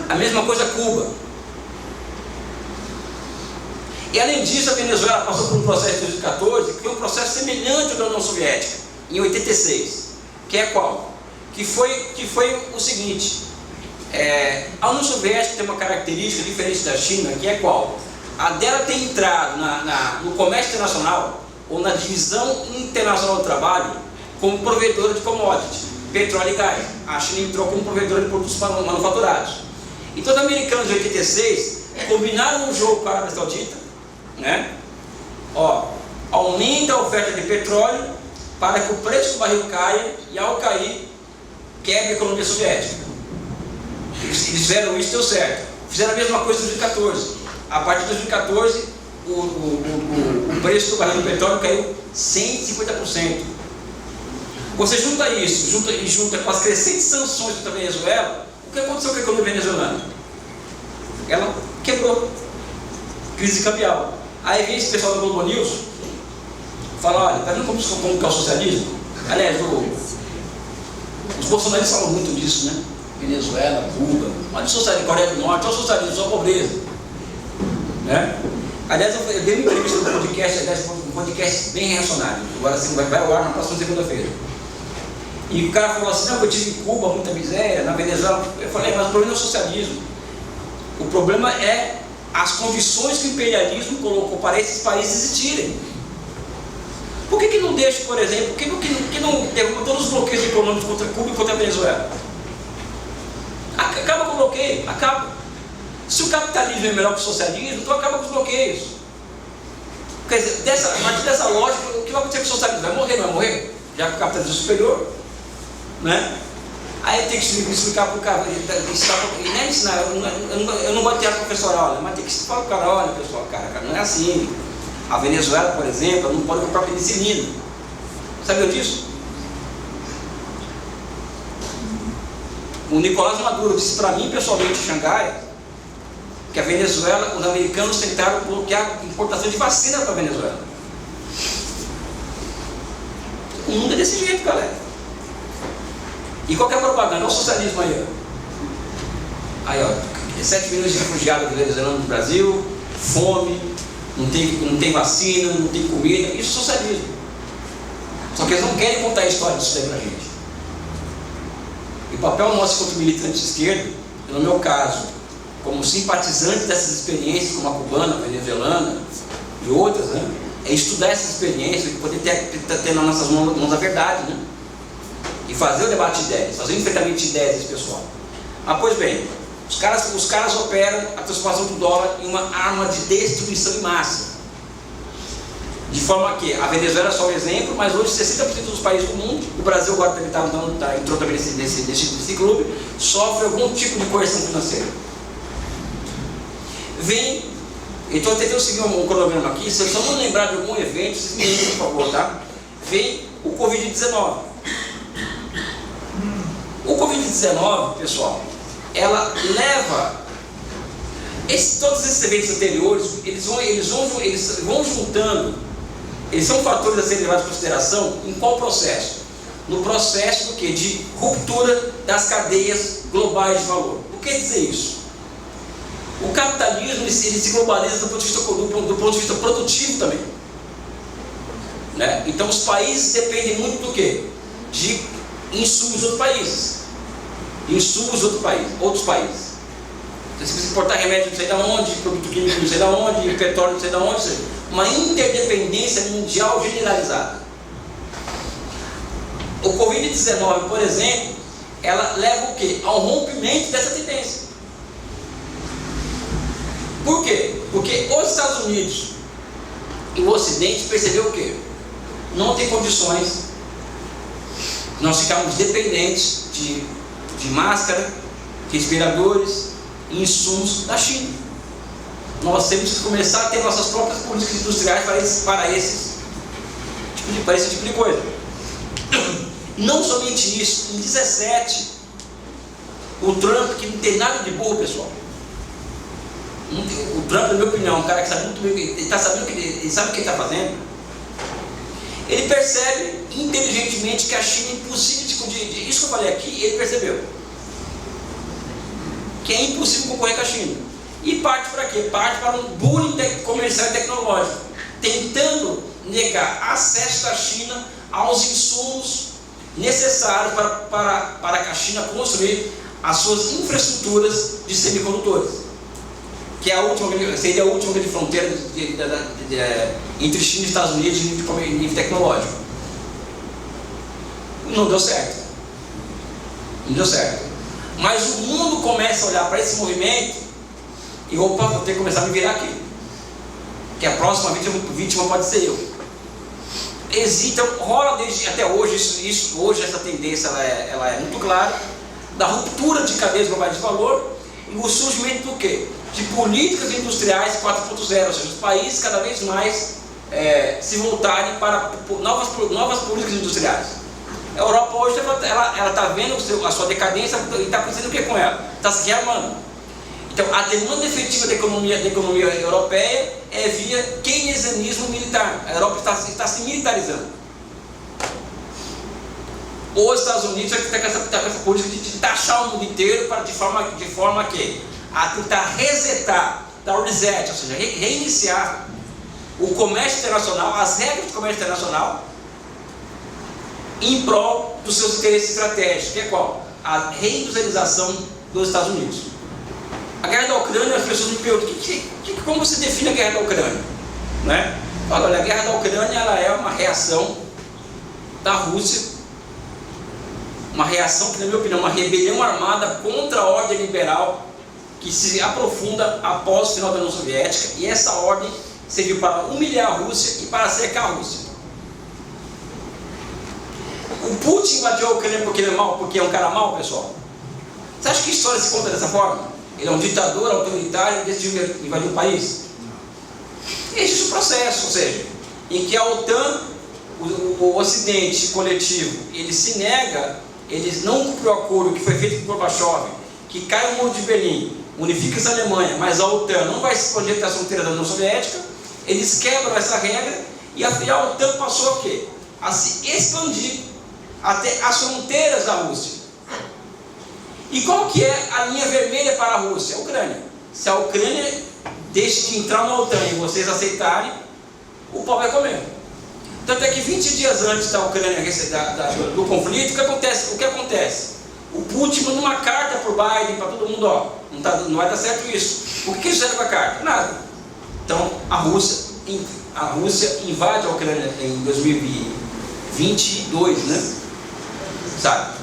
A mesma coisa Cuba. E além disso, a Venezuela passou por um processo em 2014, que foi um processo semelhante ao da União Soviética, em 86. Que é qual? Que foi o seguinte: a União Soviética tem uma característica diferente da China, que é qual? A dela ter entrado no comércio internacional, ou na divisão internacional do trabalho, como provedora de commodities, petróleo e gás. A China entrou como provedora de produtos manufaturados. Então os americanos em 86 combinaram um jogo com a Arábia Saudita, né? Aumenta a oferta de petróleo para que o preço do barril caia, e ao cair, quebra a economia soviética. Eles fizeram isso e deu certo. Fizeram a mesma coisa em 2014. A partir de 2014, o preço do barril de petróleo caiu 150%. Você junta isso, junta com as crescentes sanções contra a Venezuela, o que aconteceu com a economia venezuelana? Ela quebrou. Crise cambial. Aí vem esse pessoal do Globo News, fala: olha, tá vendo como que é o socialismo? Aliás, os bolsonaristas falam muito disso, né? Venezuela, Cuba, olha o socialismo, Coreia do Norte, olha o socialismo, só a pobreza, né? Aliás, eu dei uma entrevista no podcast, um podcast bem reacionário, agora assim, vai ao ar na próxima segunda-feira. E o cara falou assim: não, eu tive em Cuba muita miséria, na Venezuela. Eu falei: mas o problema não é o socialismo, o problema é as condições que o imperialismo colocou para esses países existirem. Por que não deixa, por exemplo, por que não derruba todos os bloqueios econômicos contra Cuba e contra a Venezuela? Acaba com o bloqueio, acaba. Se o capitalismo é melhor que o socialismo, então acaba com os bloqueios. Quer dizer, a partir dessa lógica, o que vai acontecer com o socialismo? Vai morrer, não vai morrer? Já que o capitalismo é superior, né? Aí tem que explicar para o cara, e nem ensinar, eu não vou ter a professora, olha, mas tem que explicar para o cara: olha, pessoal, cara, não é assim. A Venezuela, por exemplo, não pode comprar penicilina. Sabia disso? O Nicolás Maduro disse para mim pessoalmente em Xangai que a Venezuela, os americanos tentaram bloquear a importação de vacina para a Venezuela. O mundo é desse jeito, galera. E qual que é a propaganda? Olha o socialismo aí, ó. Aí, ó, 7 milhões de refugiados venezuelanos no Brasil, fome, não tem vacina, não tem comida. Isso é socialismo. Só que eles não querem contar a história disso daí pra gente. o papel nosso enquanto militante de esquerda, no meu caso, como simpatizante dessas experiências, como a cubana, a venezuelana e outras, né, é estudar essas experiências e poder ter nas nossas mãos a verdade, né, e fazer o debate de ideias, fazer o enfrentamento de ideias desse pessoal. Pois bem, os caras operam a transformação do dólar em uma arma de destruição em massa. De forma que a Venezuela é só um exemplo, mas hoje 60% dos países do mundo, o Brasil agora entrou também nesse clube, sofre algum tipo de coerção financeira. Então eu tentei seguir um cronograma aqui, se eu só não lembrar de algum evento, vocês me lembrem, por favor, tá? Vem o Covid-19. O Covid-19, pessoal, ela leva todos esses eventos anteriores, eles vão juntando. Eles são fatores a serem levados em consideração em qual processo? No processo do quê? De ruptura das cadeias globais de valor. O que quer dizer isso? O capitalismo ele se globaliza do ponto de vista produtivo também, né? Então os países dependem muito do quê? De insumos de outros países. Outros países. Então, se você importar remédio não sei de onde, produto químico não sei de onde, petróleo não sei de onde, uma interdependência mundial generalizada. O Covid-19, por exemplo, ela leva o quê? Ao rompimento dessa tendência. Por quê? Porque os Estados Unidos e o Ocidente percebeu o quê? Não tem condições, nós ficamos dependentes de máscara, respiradores e insumos da China. Nós temos que começar a ter nossas próprias políticas industriais para esse tipo de coisa. Não somente isso, em 2017, o Trump, que não tem nada de burro, pessoal. O Trump, na minha opinião, é um cara que sabe muito bem, ele sabe o que ele está fazendo. Ele percebe inteligentemente que a China é impossível de isso que eu falei aqui, ele percebeu que é impossível concorrer com a China. E parte para quê? Parte para um bullying comercial e tecnológico, tentando negar acesso da China aos insumos necessários para que a China construir as suas infraestruturas de semicondutores, que é seria a última grande fronteira entre China e Estados Unidos em nível tecnológico. Não deu certo. Mas o mundo começa a olhar para esse movimento e, opa, vou ter que começar a me virar aqui, que a próxima vítima pode ser eu. Então, rola desde até hoje, hoje essa tendência ela é muito clara, da ruptura de cadeias globais de valor e o surgimento do quê? De políticas industriais 4.0, ou seja, os países cada vez mais se voltarem para novas políticas industriais. A Europa hoje ela está vendo a sua decadência e está acontecendo o que com ela? Está se rearmando. Então, a demanda efetiva da economia europeia é via keynesianismo militar. A Europa está se militarizando. Os Estados Unidos está com essa política de taxar o mundo inteiro de forma que a tentar resetar, dar o reset, ou seja, reiniciar o comércio internacional, as regras do comércio internacional, em prol dos seus interesses estratégicos, que é qual? A reindustrialização dos Estados Unidos. A guerra da Ucrânia, as pessoas me perguntam, como você define a guerra da Ucrânia? Né? Olha, a guerra da Ucrânia ela é uma reação da Rússia, uma reação que, na minha opinião, uma rebelião armada contra a ordem liberal que se aprofunda após o final da União Soviética, e essa ordem serviu para humilhar a Rússia e para cercar a Rússia. O Putin invadiu a Ucrânia porque ele é mau, porque é um cara mau, pessoal? Você acha que a história se conta dessa forma? Ele é um ditador autoritário e decidiu invadir o país? Existe um processo, ou seja, em que a OTAN, o Ocidente coletivo, ele se nega, ele não cumpriu o acordo que foi feito com Gorbachev, que cai o muro de Berlim, unifica-se a Alemanha, mas a OTAN não vai se expandir até as fronteiras da União Soviética. Eles quebram essa regra e a OTAN passou a quê? A se expandir até as fronteiras da Rússia. E qual que é a linha vermelha para a Rússia? A Ucrânia. Se a Ucrânia deixa de entrar na OTAN e vocês aceitarem, o pau vai comer. Tanto é que 20 dias antes da Ucrânia do conflito, o que acontece? O Putin manda uma carta para o Biden, para todo mundo, ó, não vai dar certo isso. O que eles fizeram com a carta? Nada. Então a Rússia invade a Ucrânia em 2022, né? Sabe?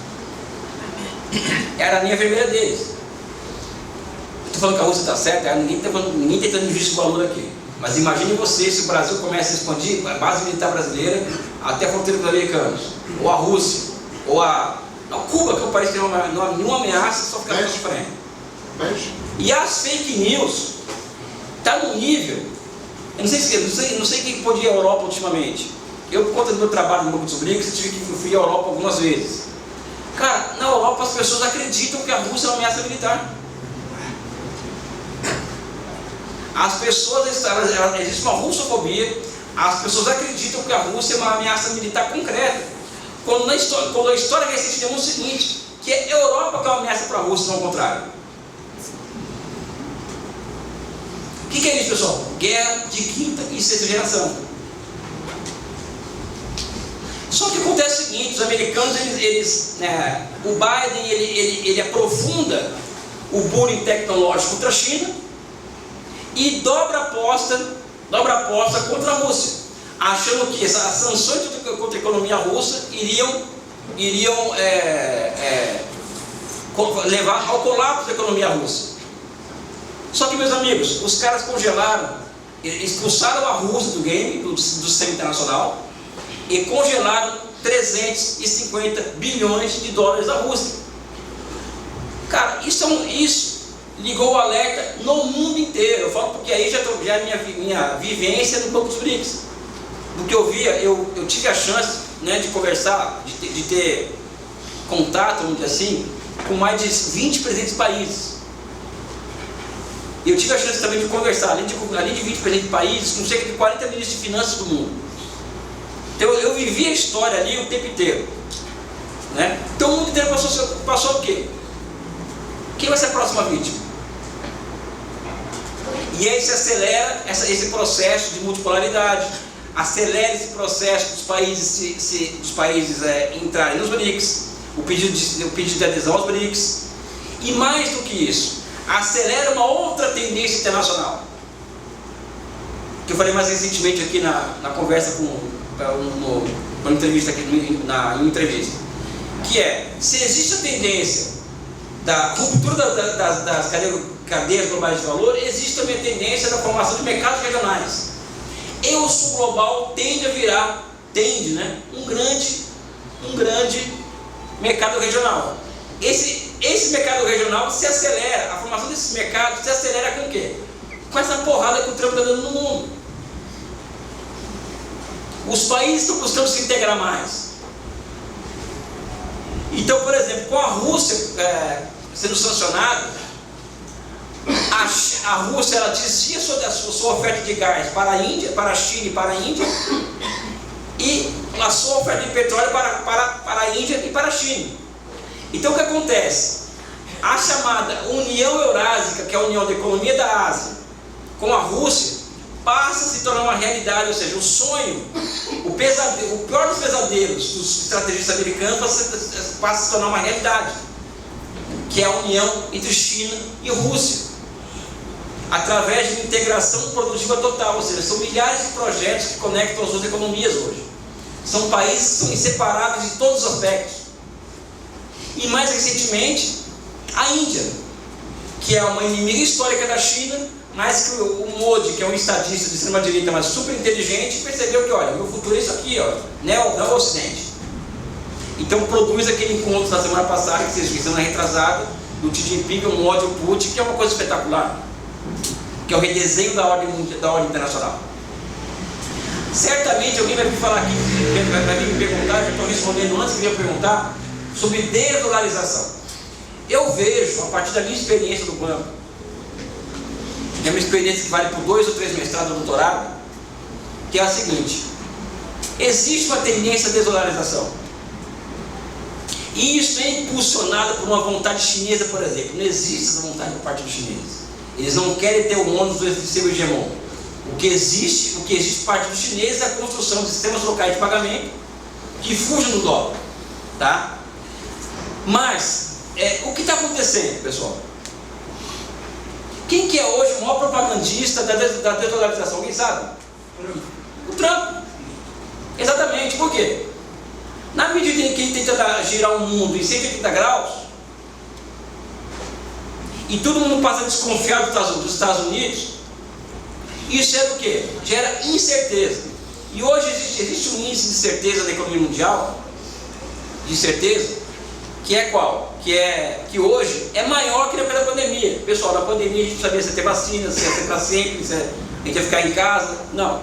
Era a linha vermelha deles. Estou falando que a Rússia está certa, ninguém está tentando investir o valor aqui. Mas imagine você se o Brasil começa a expandir a base militar brasileira até a fronteira dos americanos, ou a Rússia, ou Cuba, que é um país que não há nenhuma ameaça, só ficar sofrendo. E as fake news está num nível. Eu não sei quem pode ir à Europa ultimamente. Eu, por conta do meu trabalho no Banco dos BRICS, fui à Europa algumas vezes. Cara, na Europa as pessoas acreditam que a Rússia é uma ameaça militar. As pessoas, existe uma russofobia, as pessoas acreditam que a Rússia é uma ameaça militar concreta. Quando a história recente demonstra o seguinte, que é a Europa que é uma ameaça para a Rússia, não ao contrário. O que é isso, pessoal? Guerra de quinta e sexta geração. Só que acontece o seguinte, os americanos, o Biden, ele aprofunda o bullying tecnológico contra a China e dobra a aposta contra a Rússia, achando que as sanções contra a economia russa iriam levar ao colapso da economia russa. Só que, meus amigos, os caras congelaram, expulsaram a Rússia do game, do sistema internacional, e congelaram 350 bilhões de dólares da Rússia. Cara, isso ligou o alerta no mundo inteiro. Eu falo porque aí já é minha vivência no Banco dos BRICS. Do que eu via, eu tive a chance, né, de conversar, de ter contato, vamos dizer assim, com mais de 20 presidentes de países. E eu tive a chance também de conversar, além de 20 presidentes de países, com cerca de 40 ministros de finanças do mundo. Então eu vivi a história ali o tempo inteiro, né? Então o mundo inteiro passou o quê? Quem vai ser a próxima vítima? E aí se acelera esse processo de multipolaridade, acelera esse processo dos países entrarem nos BRICS, o pedido de adesão aos BRICS, e mais do que isso, acelera uma outra tendência internacional, que eu falei mais recentemente aqui na conversa uma entrevista aqui, em entrevista, que é, se existe a tendência da ruptura das cadeias globais de valor, existe também a tendência da formação de mercados regionais. E o sul global tende a virar, né, um grande mercado regional. Esse mercado regional se acelera, a formação desses mercados se acelera com o quê? Com essa porrada que o Trump está dando no mundo. Os países estão buscando se integrar mais. Então, por exemplo, com a Rússia sendo sancionada, a Rússia ela desvia sua oferta de gás para a Índia, para a China e para a Índia, e a sua oferta de petróleo para a Índia e para a China. Então o que acontece? A chamada União Eurásica, que é a união da economia da Ásia, com a Rússia, passa a se tornar uma realidade, ou seja, o sonho, o pior dos pesadelos dos estrategistas americanos passa a se tornar uma realidade, que é a união entre China e Rússia, através de uma integração produtiva total, ou seja, são milhares de projetos que conectam as duas economias hoje. São países que são inseparáveis em todos os aspectos. E mais recentemente, a Índia, que é uma inimiga histórica da China, mas que o Modi, que é um estadista de extrema-direita, mas super inteligente, percebeu que, olha, meu futuro é isso aqui, ó, não é o Ocidente. Então produz aquele encontro da semana passada, que vocês viram na retrasada, do Xi Jinping, o Modi e o Putin, que é uma coisa espetacular, que é o redesenho da ordem internacional. Certamente alguém vai me falar aqui, vai me perguntar, já estou respondendo antes que eu ia perguntar, sobre desdolarização. Eu vejo, a partir da minha experiência do banco, é uma experiência que vale por 2 ou 3 mestrados ou doutorado, que é a seguinte: existe uma tendência à desdolarização, e isso é impulsionado por uma vontade chinesa, por exemplo. Não existe essa vontade por parte dos chineses. Eles não querem ter o ônus do seu hegemon. O que existe por parte dos chineses é a construção de sistemas locais de pagamento que fujam do dólar, tá? Mas o que está acontecendo, pessoal? Quem que é hoje o maior propagandista da desdolarização? Alguém sabe? O Trump. Exatamente. Por quê? Na medida em que ele tenta girar o mundo em 180 graus, e todo mundo passa a desconfiar dos Estados Unidos, isso é do quê? Gera incerteza. E hoje existe um índice de certeza na economia mundial, de certeza, que é qual? Que hoje é maior que na época da pandemia. Pessoal, na pandemia a gente sabia se ia ter vacina, se ia ser para sempre, se a gente ia ficar em casa. Não,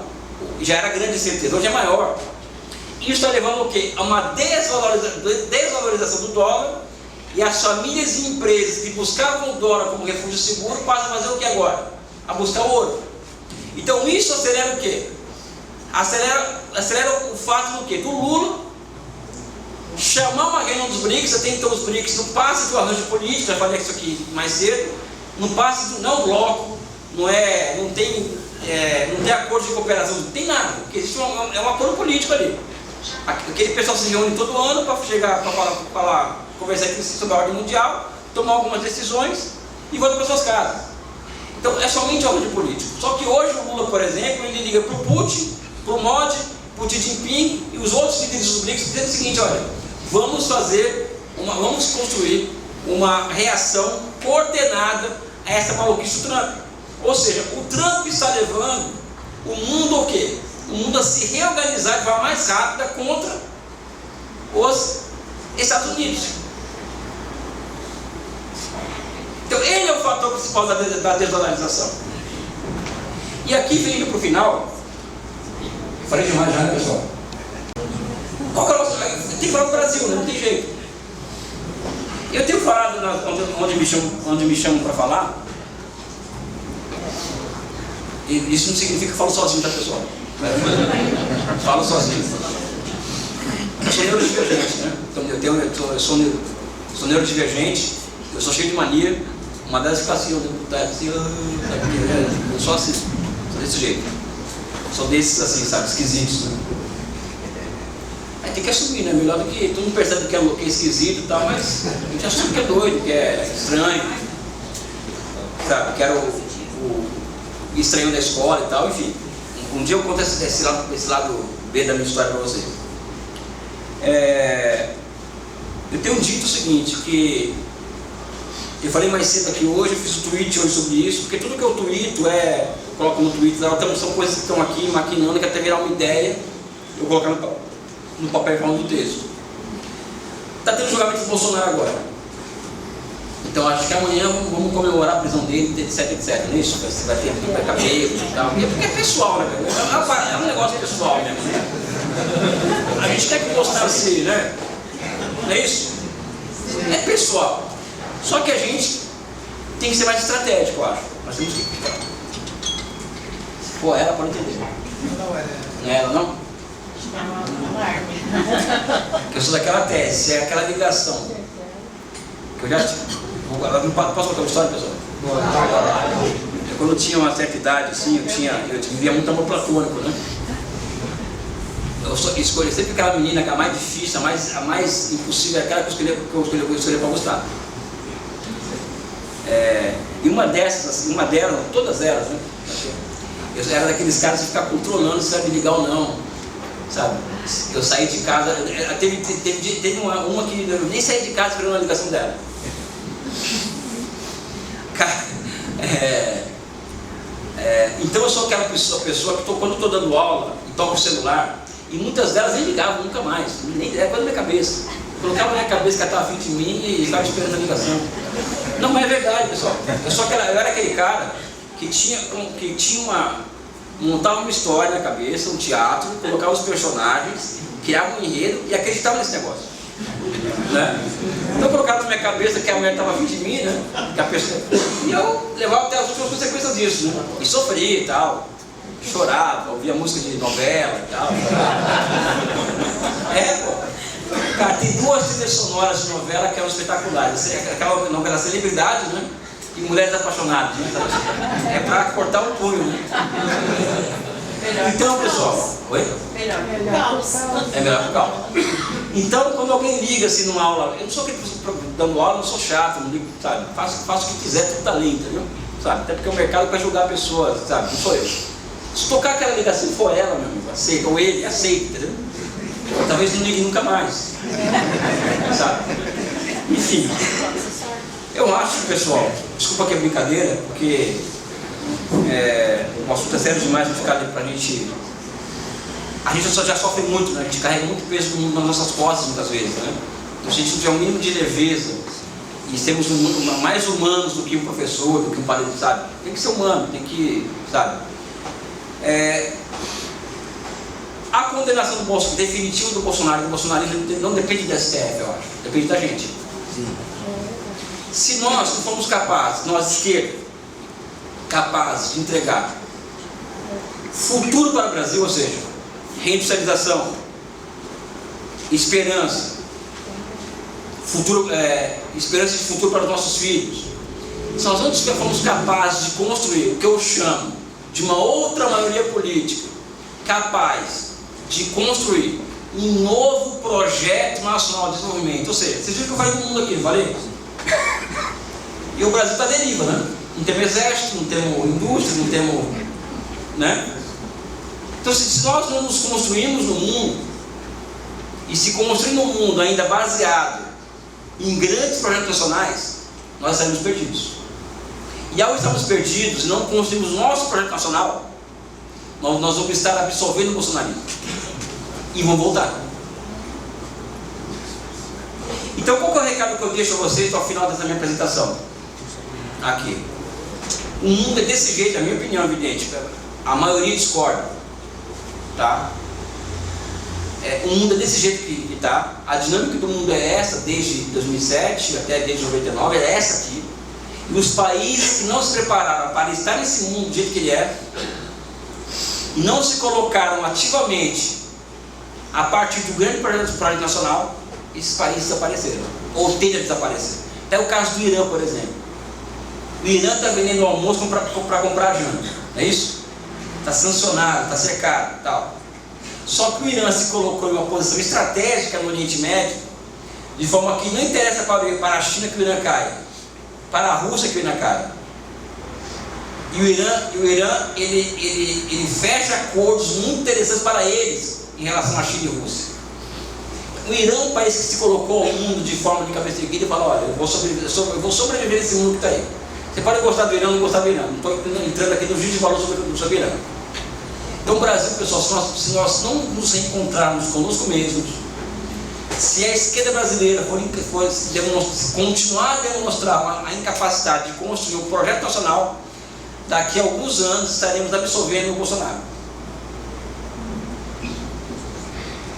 já era grande certeza, hoje é maior. Isso está levando o quê? A uma desvalorização do dólar, e as famílias e empresas que buscavam o dólar como refúgio seguro passam a fazer o que agora? A buscar o ouro. Então isso acelera o quê? Acelera o fato do quê? Do Lula chamar uma reunião dos BRICS. Até então os BRICS não passam do arranjo político, já falei isso aqui mais cedo, não passa do não bloco, não tem acordo de cooperação, não tem nada, porque existe um acordo político ali. Aquele pessoal se reúne todo ano para chegar, para falar, conversar sobre a ordem mundial, tomar algumas decisões e volta para suas casas. Então é somente ordem política. Só que hoje o Lula, por exemplo, ele liga para o Putin, para o Modi, para o Xi Jinping e os outros líderes dos BRICS dizendo o seguinte: olha, vamos construir uma reação coordenada a essa maluquice do Trump. Ou seja, o Trump está levando o mundo ao quê? O mundo a se reorganizar de forma mais rápida contra os Estados Unidos. Então ele é o fator principal da desdolarização. E aqui, vindo para o final, eu falei demais já, né, pessoal? Qual que é o nosso... Tem que falar do Brasil, né? Não tem jeito. Eu tenho falado onde me chamam para falar, e isso não significa que eu falo sozinho, tá, pessoal? Falo sozinho. Eu sou neurodivergente, né? Então eu sou neurodivergente, eu sou cheio de mania. Uma delas fica assim, eu sou assim, sou desse jeito. Sou desses assim, sabe, esquisitos, né? Aí tem que assumir, né? Melhor do que todo mundo percebe que é esquisito e tal, mas a gente assume que é doido, que é estranho, sabe, que era o estranho da escola e tal, enfim. Um dia eu conto esse lado B da minha história para vocês. Eu tenho dito o seguinte, que eu falei mais cedo aqui hoje, eu fiz um tweet hoje sobre isso, porque tudo que eu tweeto eu coloco no Twitter, são coisas que estão aqui maquinando, que até virar uma ideia, eu colocar no papel e falar no texto. Está tendo julgamento do Bolsonaro agora. Então acho que amanhã vamos comemorar a prisão dele, etc, não é isso? Vai ter cabelo e tal. Porque é pessoal, né? É um negócio pessoal mesmo. A gente quer que mostrasse, né? Não é isso? É pessoal. Só que a gente tem que ser mais estratégico, eu acho. Nós temos que... Pô, ela pode entender. Não é ela, não? Eu sou daquela tese, é aquela ligação. Que eu já tive. Posso contar uma história, pessoal? Quando eu tinha uma certa idade, assim, eu vivia muito amor platônico, né? Eu escolhi sempre aquela menina que é a mais difícil, a mais impossível, aquela que eu escolhi para gostar. E uma delas, todas elas, né? Eu era daqueles caras que ficava controlando se era de ligar ou não, sabe? Eu saí de casa, teve uma que eu nem saí de casa esperando a ligação dela. Cara, então eu sou aquela pessoa que quando eu estou dando aula e toco o celular, e muitas delas nem ligavam nunca mais, nem era coisa da minha cabeça. Colocava na minha cabeça que ela estava afim de mim e estava esperando a ligação. Não é verdade, pessoal. Eu era aquele cara que montava uma história na cabeça, um teatro, colocava os personagens, criava um enredo e acreditava nesse negócio. Né? Então eu colocava na minha cabeça que a mulher estava afim de mim, né? E eu levava até as últimas consequências disso, né? E sofria e tal, chorava, ouvia música de novela e tal. Pô. Cara, tem 2 trilhas sonoras de novela que eram espetaculares. Aquela novela Celebridade, né? E Mulheres Apaixonadas, né? É para cortar o punho, né? Então, pessoal... Oi? Melhor. Caos. É melhor que o caos. Então, quando alguém liga assim numa aula, eu não sou aquele dando aula, não sou chato, não ligo, sabe? Faço o que quiser, tudo tá ali, entendeu? Sabe? Até porque o mercado vai julgar a pessoa, sabe? Não sou eu. Se tocar aquela ligação e for ela, meu amigo, aceita, ou ele, aceita, entendeu? Talvez não ligue nunca mais. Sabe? Enfim. Eu acho, pessoal, desculpa que é brincadeira, porque o assunto é sério demais para ficar ali pra gente. A gente já sofre muito, né? A gente carrega muito peso do mundo nas nossas costas muitas vezes, né? Então, se a gente tiver um mínimo de leveza e sermos mais humanos do que um professor, do que um padre, sabe? Tem que ser humano, tem que, sabe? A condenação definitiva do Bolsonaro e do bolsonarismo não depende da STF, eu acho, depende da gente. Sim. Se nós não formos capazes, nós esquerda, capazes de entregar futuro para o Brasil, ou seja, reindustrialização, esperança, esperança de futuro para os nossos filhos, se nós não formos capazes de construir o que eu chamo de uma outra maioria política capaz de construir um novo projeto nacional de desenvolvimento, ou seja, vocês viram que eu falei do mundo aqui, não falei? E o Brasil está à deriva, né? Não temos exército, não temos indústria, não temos, né? Então, se nós não nos construímos no mundo, e se construir no mundo ainda baseado em grandes projetos nacionais, nós estaremos perdidos. E ao estarmos perdidos e não construirmos nosso projeto nacional, nós vamos estar absorvendo o bolsonarismo. E vão voltar. Então, qual que é o recado que eu deixo a vocês ao final dessa minha apresentação? Aqui. O mundo é desse jeito, a minha opinião, evidente. A maioria discorda. Tá? O mundo é desse jeito que está. A dinâmica do mundo é essa, desde 2007 até desde 99, é essa aqui. E os países que não se prepararam para estar nesse mundo do jeito que ele é, e não se colocaram ativamente a partir do grande projeto nacional, esses países desapareceram, ou tendem a desaparecer. É o caso do Irã, por exemplo. O Irã está vendendo almoço para comprar janta, não é isso? Está sancionado, está cercado e tal. Só que o Irã se colocou em uma posição estratégica no Oriente Médio, de forma que não interessa para a China que o Irã caia, para a Rússia que o Irã caia. E o Irã ele fecha acordos muito interessantes para eles em relação à China e Rússia. O Irã é um país que se colocou ao mundo de forma de cabeça erguida e fala: olha, eu vou sobreviver nesse mundo que está aí. Você pode gostar do Irã ou não gostar do Irã. Não estou entrando aqui no juízo de valor sobre o Irã. Então, o Brasil, pessoal, se nós não nos reencontrarmos conosco mesmos, se a esquerda brasileira continuar a demonstrar a incapacidade de construir um projeto nacional, daqui a alguns anos estaremos absorvendo o Bolsonaro.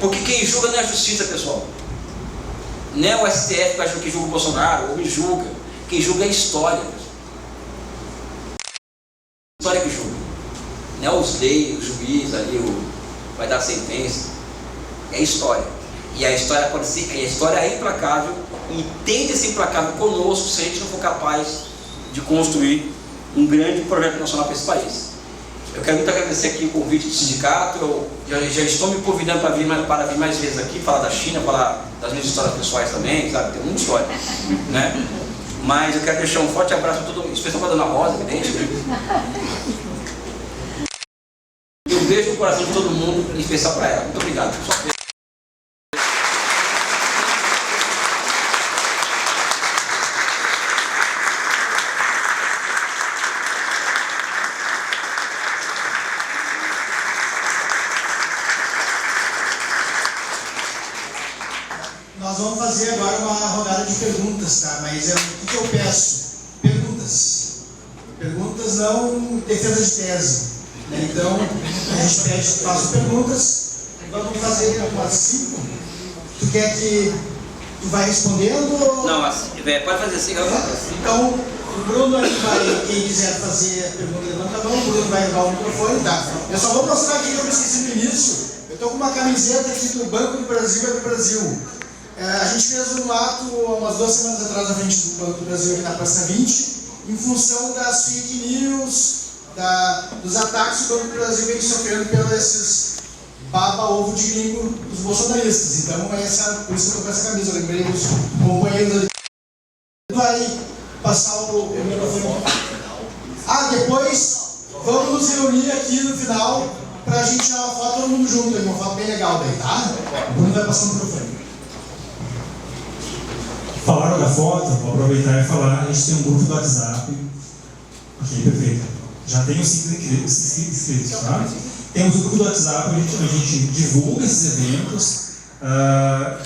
Porque quem julga não é a justiça, pessoal. Não é o STF que julga o Bolsonaro, ou me julga. Quem julga é a história. A história que julga. Não é os leis, o juiz ali, vai dar sentença. É a história. E a história pode ser, a história é implacável e tende a ser implacável conosco se a gente não for capaz de construir um grande projeto nacional para esse país. Eu quero muito agradecer aqui o convite do sindicato. Eu já estou me convidando para vir mais vezes aqui, falar da China, falar das minhas histórias pessoais também, sabe? Tem muita história, né? Mas eu quero deixar um forte abraço para todo mundo, especialmente para a Dona Rosa, evidente, né? E um beijo no coração de todo mundo, em especial para ela. Muito obrigado, pessoal. Nós vamos fazer agora uma rodada de perguntas, tá? Mas o que eu peço? Perguntas. Perguntas, não defesa de tese. Né? Então, a gente pede que faça perguntas. Vamos fazer umas 5. Tu quer que tu vai respondendo? Ou... Não, assim, pode fazer assim. Então, o Bruno aqui vai, quem quiser fazer a pergunta, levanta a mão. O Bruno vai levar o microfone, tá? Eu só vou mostrar aqui que eu me esqueci no início. Eu estou com uma camiseta aqui do Banco do Brasil, é do Brasil. A gente fez um ato umas 2 semanas atrás na frente do Banco do Brasil, aqui na Praça 20, em função das fake news, dos ataques que o Banco do Brasil vem sofrendo pelos esses baba ovo de gringo dos bolsonaristas. Então, por isso que eu estou com essa camisa. Eu lembrei dos companheiros ali. Vai passar o microfone. Depois vamos nos reunir aqui no final para a gente tirar uma foto todo mundo junto, uma foto bem legal daí, tá? O Bruno vai passar o microfone. Falaram da foto, vou aproveitar e falar, a gente tem um grupo do WhatsApp. Ok, perfeito. Já tem os 5 inscritos, tá? Temos um grupo do WhatsApp, a gente divulga esses eventos.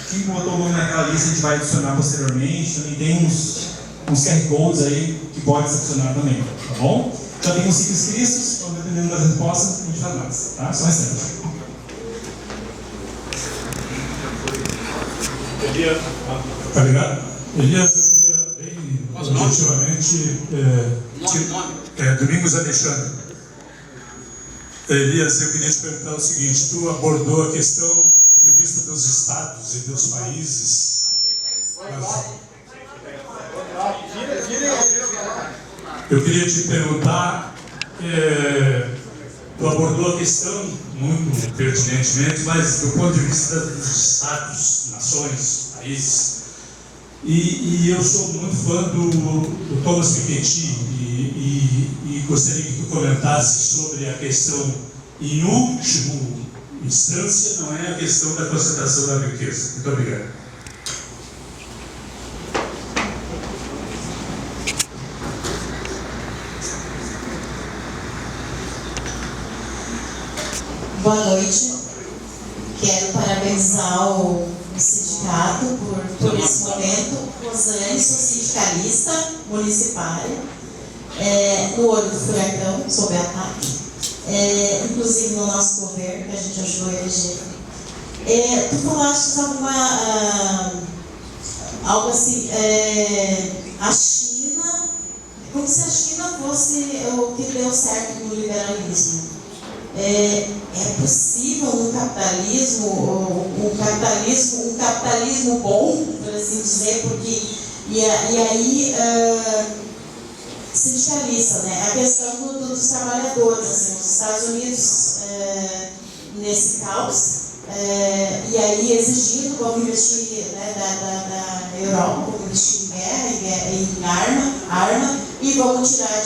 Quem botou o nome naquela lista a gente vai adicionar posteriormente. Também tem uns QR Codes aí que pode se adicionar também, tá bom? Já tem uns 5 inscritos, então dependendo das respostas, a gente faz mais, tá? Só um instante. Tá ligado? Elias, eu queria bem objetivamente. Domingos Alexandre. Elias, eu queria te perguntar o seguinte: tu abordou a questão do ponto de vista dos estados e dos países. Eu queria te perguntar, tu abordou a questão muito pertinentemente, mas do ponto de vista dos estados, nações, países. E eu sou muito fã do Thomas Piketty e gostaria que tu comentasse sobre a questão, em última instância, não é a questão da concentração da riqueza. Muito obrigado. Boa noite. Quero parabenizar o sindicato por esse momento. Rosane, sou sindicalista municipária, no olho do furacão, sob ataque, inclusive no nosso governo, que a gente ajudou a eleger. Tu falaste algo assim, a China, como se a China fosse o que deu certo no liberalismo. É possível um capitalismo bom, por assim dizer, porque e aí sindicalista, né? A questão dos trabalhadores, assim, os Estados Unidos nesse caos, e aí exigindo vamos investir, né, da Europa, vamos investir em guerra, em arma, e vamos tirar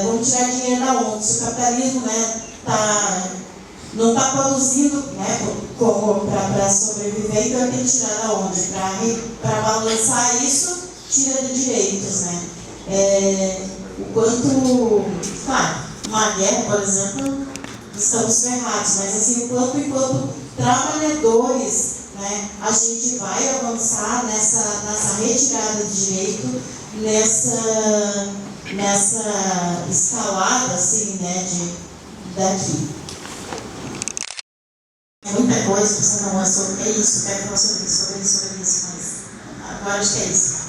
vamos tirar dinheiro da onde? Se o capitalismo, né, não está produzindo, né, para sobreviver, então tem que tirar da onde? Para balançar isso, tira de direitos, né? O quanto, claro, uma guerra, por exemplo, estamos ferrados, mas assim, enquanto trabalhadores, né, a gente vai avançar nessa retirada de direito, nessa escalada, assim, né, daqui. É muita coisa, você não é sobre isso, quero falar sobre isso, mas agora acho que é isso.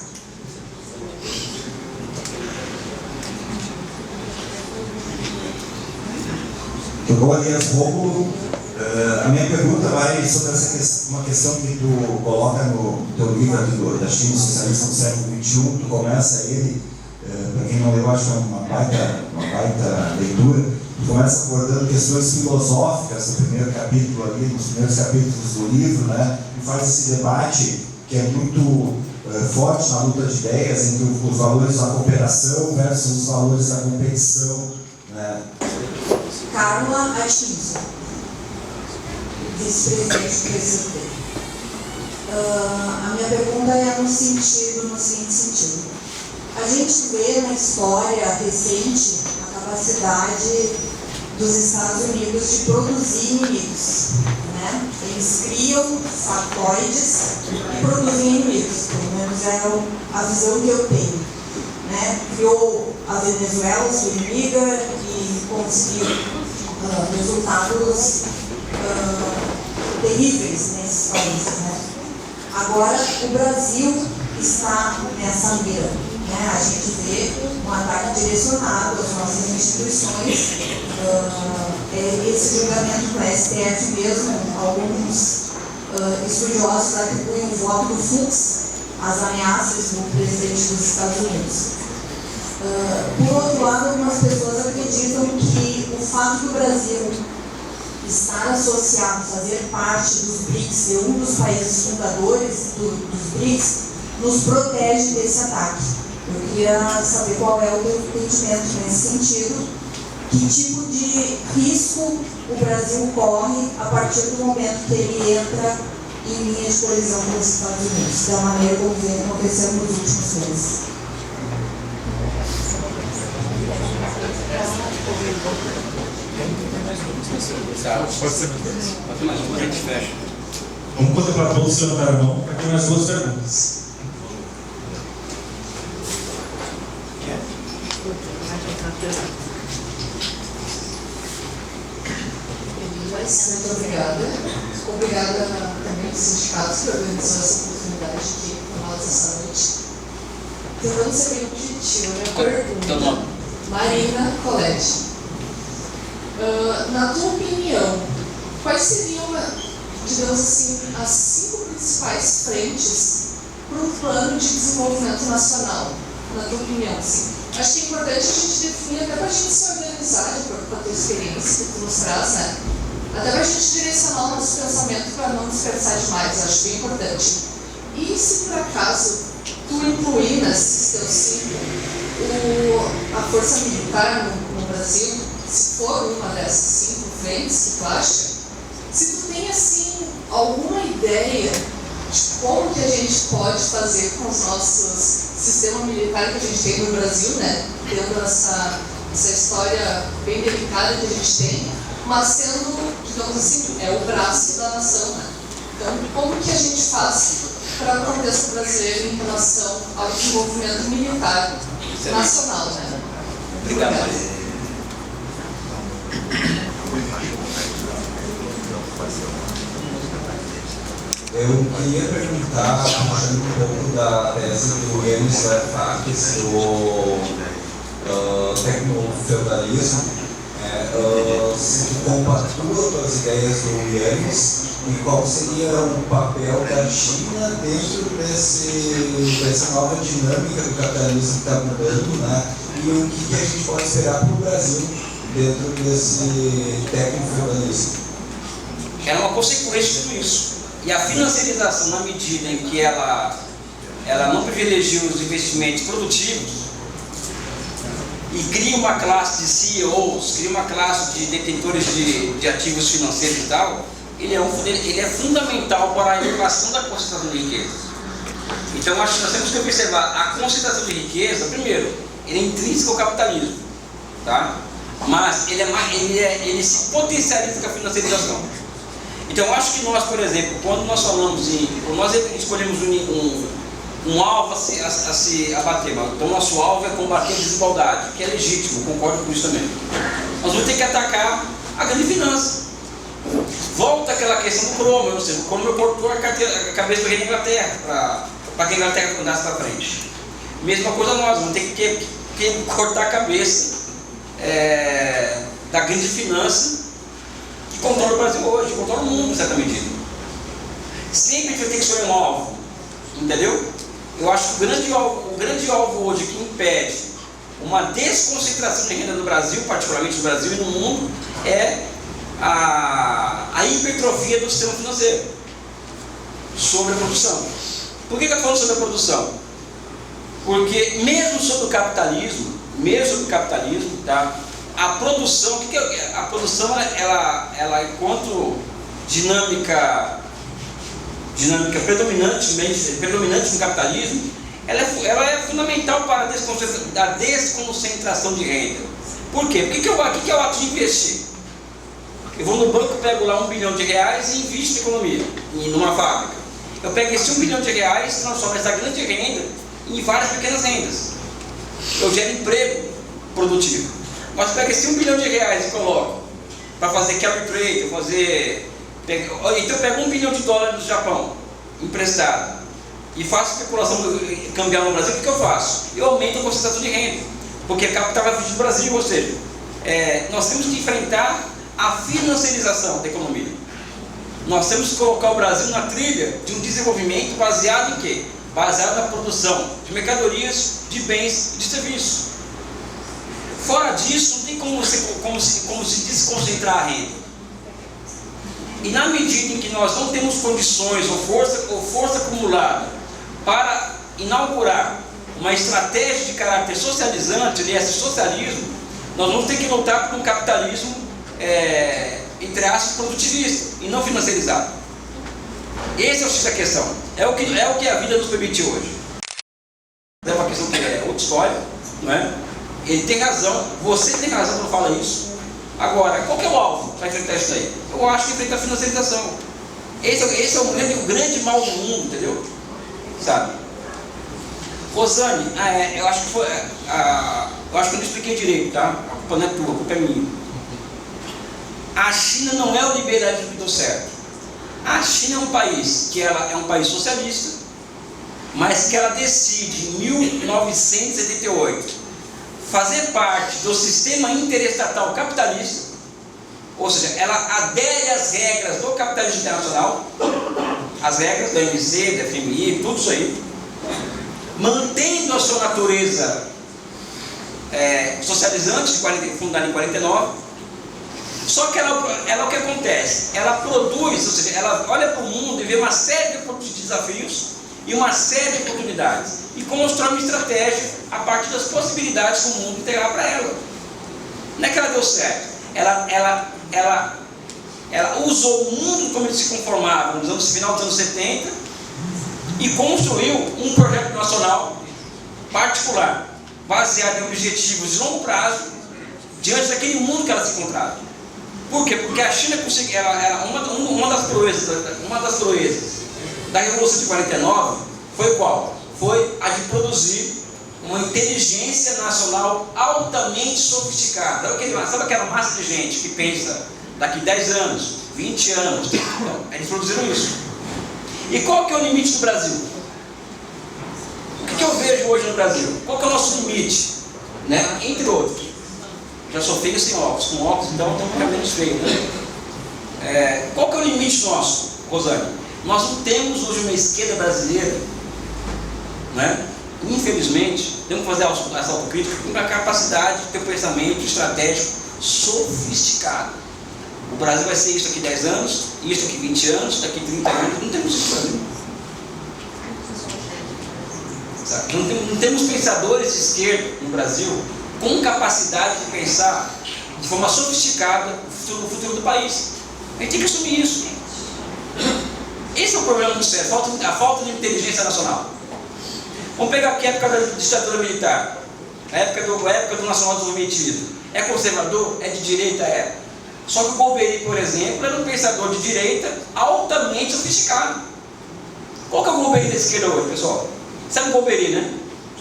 Tocou Elias Rômulo. A minha pergunta vai sobre uma questão que tu coloca no teu livro da China Socialista do século XXI. Tu começa ele, para quem não leu, acho que é uma baita leitura. Tu começa abordando questões filosóficas no primeiro capítulo ali, nos primeiros capítulos do livro, né? E faz esse debate que é muito forte na luta de ideias entre os valores da cooperação versus os valores da competição, né? Carla Atinza, vice-presidente do PCB. A minha pergunta é no seguinte sentido. A gente vê na história recente a capacidade dos Estados Unidos de produzir inimigos, né? Eles criam factoides e produzem inimigos, pelo menos é a visão que eu tenho, né? Criou a Venezuela, sua inimiga, e conseguiu resultados terríveis nesses países, né? Agora o Brasil está nessa mira, né? A gente vê um ataque direcionado às nossas instituições, esse julgamento no STF mesmo, alguns estudiosos atribuem o voto do Fux às ameaças do presidente dos Estados Unidos. Por outro lado, algumas pessoas acreditam que o fato do Brasil estar associado, fazer parte dos BRICS, ser um dos países fundadores dos BRICS, nos protege desse ataque. Eu queria saber qual é o teu entendimento nesse sentido, que tipo de risco o Brasil corre a partir do momento que ele entra em linha de colisão com os Estados Unidos, da maneira como vem acontecendo nos últimos meses. Pode ser mais uma, a gente fecha. Vamos contemplar todos levantar a mão para ter mais duas perguntas. Muito obrigada. Obrigada também aos sindicatos que organizou essa oportunidade aqui para nós essa noite. Tentando ser bem objetivo, minha pergunta. Marina Colete. Na tua opinião, quais seriam, digamos assim, as 5 principais frentes para um plano de desenvolvimento nacional? Na tua opinião, sim. Acho que é importante a gente definir, até para a gente se organizar, de acordo com a tua experiência que tu nos traz, né? Até para a gente direcionar o nosso pensamento para não dispersar demais, acho bem importante. E se por acaso tu incluir nesses teus 5 a força militar no Brasil, se for uma dessas 5 frentes que tu acha, se tu tem assim alguma ideia de como que a gente pode fazer com os nossos sistema militar que a gente tem no Brasil, né? Tendo essa história bem delicada que a gente tem, mas sendo, digamos assim, o braço da nação, né? Então, como que a gente faz para o contexto brasileiro em relação ao desenvolvimento militar nacional, né? Obrigado, Maria. Eu queria perguntar, puxando um pouco da tese do Enes Faques, do tecnofeudalismo, se tu compactua as ideias do Enes e qual seria o papel da China dentro dessa nova dinâmica do capitalismo que está mudando, né? E o que a gente pode esperar para o Brasil dentro desse tecnofeudalismo? Era uma consequência de tudo isso. E a financiarização, na medida em que ela não privilegia os investimentos produtivos e cria uma classe de CEOs, cria uma classe de detentores de ativos financeiros e tal, ele é fundamental para a elevação da concentração de riqueza. Então, acho que nós temos que observar a concentração de riqueza. Primeiro, ele é intrínseco ao capitalismo, tá? Mas ele se potencializa com a financiarização. Então, acho que nós, por exemplo, quando nós falamos nós escolhemos um alvo a se abater, então nosso alvo é combater a desigualdade, que é legítimo, concordo com isso também. Nós vamos ter que atacar a grande finança. Volta aquela questão do Cromwell, ou seja, o Cromwell cortou a cabeça do rei da Inglaterra, para que a Inglaterra andasse para frente. Mesma coisa nós, vamos ter que cortar a cabeça da grande finança, que controla o Brasil hoje, controla o mundo, em certa medida. Sempre a gente vai ter que escolher um alvo, entendeu? Eu acho que o grande alvo hoje que impede uma desconcentração de renda no Brasil, particularmente no Brasil e no mundo, é a hipertrofia do sistema financeiro sobre a produção. Por que eu estou falando sobre a produção? Porque mesmo sobre o capitalismo, tá? A produção, o que é a produção? Ela enquanto dinâmica predominante no capitalismo, ela é fundamental para a desconcentração de renda. Por quê? O que é o ato de investir? Eu vou no banco, pego lá R$1 bilhão e invisto na economia, numa fábrica. Eu pego esse R$1 bilhão e transformo essa grande renda em várias pequenas rendas. Eu gero emprego produtivo. Mas pega esse R$1 bilhão e coloco para fazer carry trade, então eu pego $1 bilhão do Japão emprestado e faço especulação cambial no Brasil. O que eu faço? Eu aumento a concentração de renda, porque a capital vai fugir do Brasil, ou seja, nós temos que enfrentar a financiarização da economia. Nós temos que colocar o Brasil na trilha de um desenvolvimento baseado em quê? Baseado na produção de mercadorias, de bens e de serviços. Fora disso, não tem como se desconcentrar a renda. E na medida em que nós não temos condições ou força acumulada para inaugurar uma estratégia de caráter socializante, esse socialismo, nós vamos ter que lutar por um capitalismo, entre aspas, produtivista e não financiarizado. Esse é o X da questão. É o que a vida nos permite hoje. É uma questão que é outra história, não é? Ele tem razão, você tem razão quando fala isso. Agora, qual que é o alvo para enfrentar isso daí? Eu acho que enfrentar a financiarização. Esse é o grande mal do mundo, entendeu? Sabe? Rosane, eu acho que foi. Eu acho que eu não expliquei direito, tá? A culpa não é tua, a culpa é minha. A China não é o liberalismo que deu certo. A China é um país que ela é um país socialista, mas que ela decide em 1978 fazer parte do sistema interestatal capitalista, ou seja, ela adere às regras do capitalismo internacional, as regras do OMC, da FMI, tudo isso aí, mantendo a sua natureza socializante, fundada em 49. Só que ela o que acontece? Ela produz, ou seja, ela olha para o mundo e vê uma série de desafios e uma série de oportunidades e constrói uma estratégia a partir das possibilidades que o mundo entregar para ela. Não é que ela deu certo, ela usou o mundo como ele se conformava no final dos anos 70 e construiu um projeto nacional particular, baseado em objetivos de longo prazo, diante daquele mundo que ela se encontrava. Por quê? Porque a China conseguiu, uma das proezas da Revolução de 49 foi qual? Foi a de produzir uma inteligência nacional altamente sofisticada. Sabe aquela massa de gente que pensa daqui 10 anos, 20 anos? Então, eles produziram isso. E qual que é o limite do Brasil? O que eu vejo hoje no Brasil? Qual que é o nosso limite? Né? Entre outros. Já sou feio sem óculos. Com óculos, então, estamos ficando menos feio. Né? Qual que é o limite nosso, Rosane? Nós não temos hoje uma esquerda brasileira, né? Infelizmente, temos que fazer essa autocrítica com a capacidade de ter um pensamento estratégico sofisticado. O Brasil vai ser isso daqui 10 anos, isso daqui 20 anos, daqui 30 anos. Não temos isso no Brasil. Não temos pensadores de esquerda no Brasil com capacidade de pensar de forma sofisticada no futuro do país. A gente tem que assumir isso. Esse é o problema muito sério, a falta de inteligência nacional. Vamos pegar aqui a época da ditadura militar, a época do nacional desenvolvimentismo. É conservador? É de direita? É. Só que o Golbery, por exemplo, era um pensador de direita altamente sofisticado. Qual que é o Golbery da esquerda hoje, pessoal? Sabe o Golbery, né?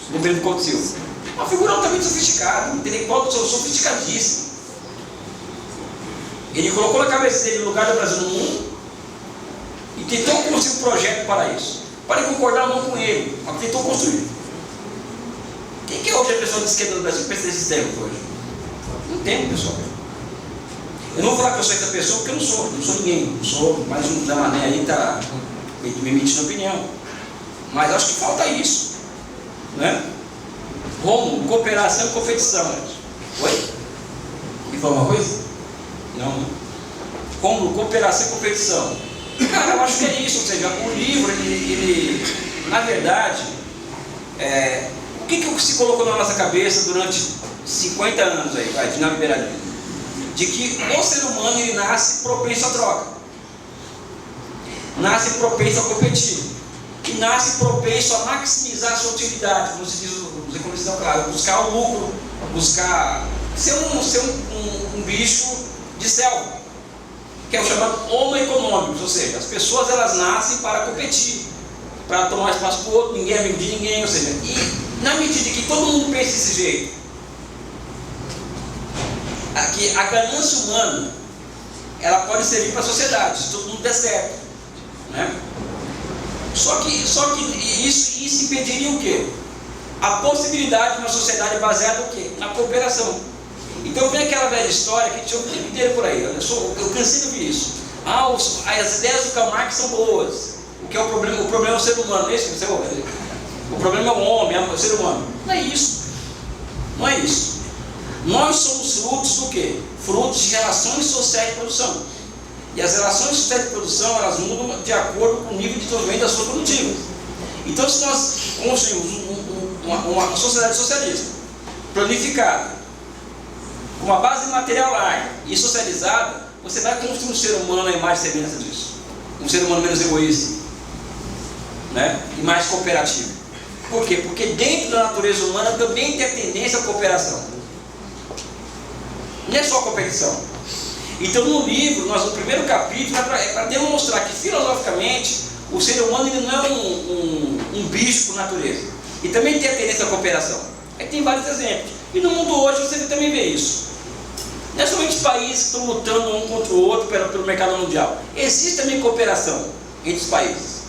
O Golbery do Couto Silva. Uma figura altamente sofisticada, intelectual sofisticadíssimo. Ele colocou na cabeça dele o lugar do Brasil no mundo e tentou construir um projeto para isso. Pode concordar ou não com ele, mas tentou construir. Quem que é hoje a pessoa de esquerda no Brasil que pensa nesses termos hoje? Não tem, pessoal. Eu não vou falar que eu sou essa pessoa porque eu não sou ninguém. Não sou mais um da Mané aí, está me emitindo opinião. Mas acho que falta isso. Né? Como cooperação e competição. Oi? Me falou uma coisa? Não. Como cooperação e competição. Cara, eu acho que é isso. Ou seja, o livro, ele na verdade, o que se colocou na nossa cabeça durante 50 anos aí, de neoliberalismo? De que o ser humano ele nasce propenso à troca, nasce propenso a competir e nasce propenso a maximizar a sua utilidade, como se diz os economistas, claro, buscar o lucro, buscar ser um bicho de selva, que é o chamado homo econômicos, ou seja, as pessoas elas nascem para competir, para tomar espaço para o outro, ninguém é amigo de ninguém, ou seja, e na medida que todo mundo pensa desse jeito, que a ganância humana ela pode servir para a sociedade, se todo mundo der certo, né? Só que isso impediria o quê? A possibilidade de uma sociedade baseada no quê? Na cooperação. Então vem aquela velha história que tinha o tempo inteiro por aí. Eu cansei de ouvir isso. As ideias do Karl Marx são boas. O que é o problema? O problema é o ser humano, não é isso? O problema é o homem, é o ser humano. Não é isso. Não é isso. Nós somos frutos do quê? Frutos de relações sociais de produção. E as relações sociais de produção, elas mudam de acordo com o nível de desenvolvimento das suas produtivas. Então, se nós construímos uma sociedade socialista, planificada, com uma base material larga e socializada, você vai construir um ser humano à imagem e semelhança disso. Um ser humano menos egoísta, né? E mais cooperativo. Por quê? Porque dentro da natureza humana também tem a tendência à cooperação. Não é só competição. Então, no livro, no primeiro capítulo, é para demonstrar que, filosoficamente, o ser humano ele não é um bicho por natureza. E também tem a tendência à cooperação. Aí tem vários exemplos. E no mundo hoje você também vê isso. Não é somente países que estão lutando um contra o outro pelo mercado mundial. Existe também cooperação entre os países.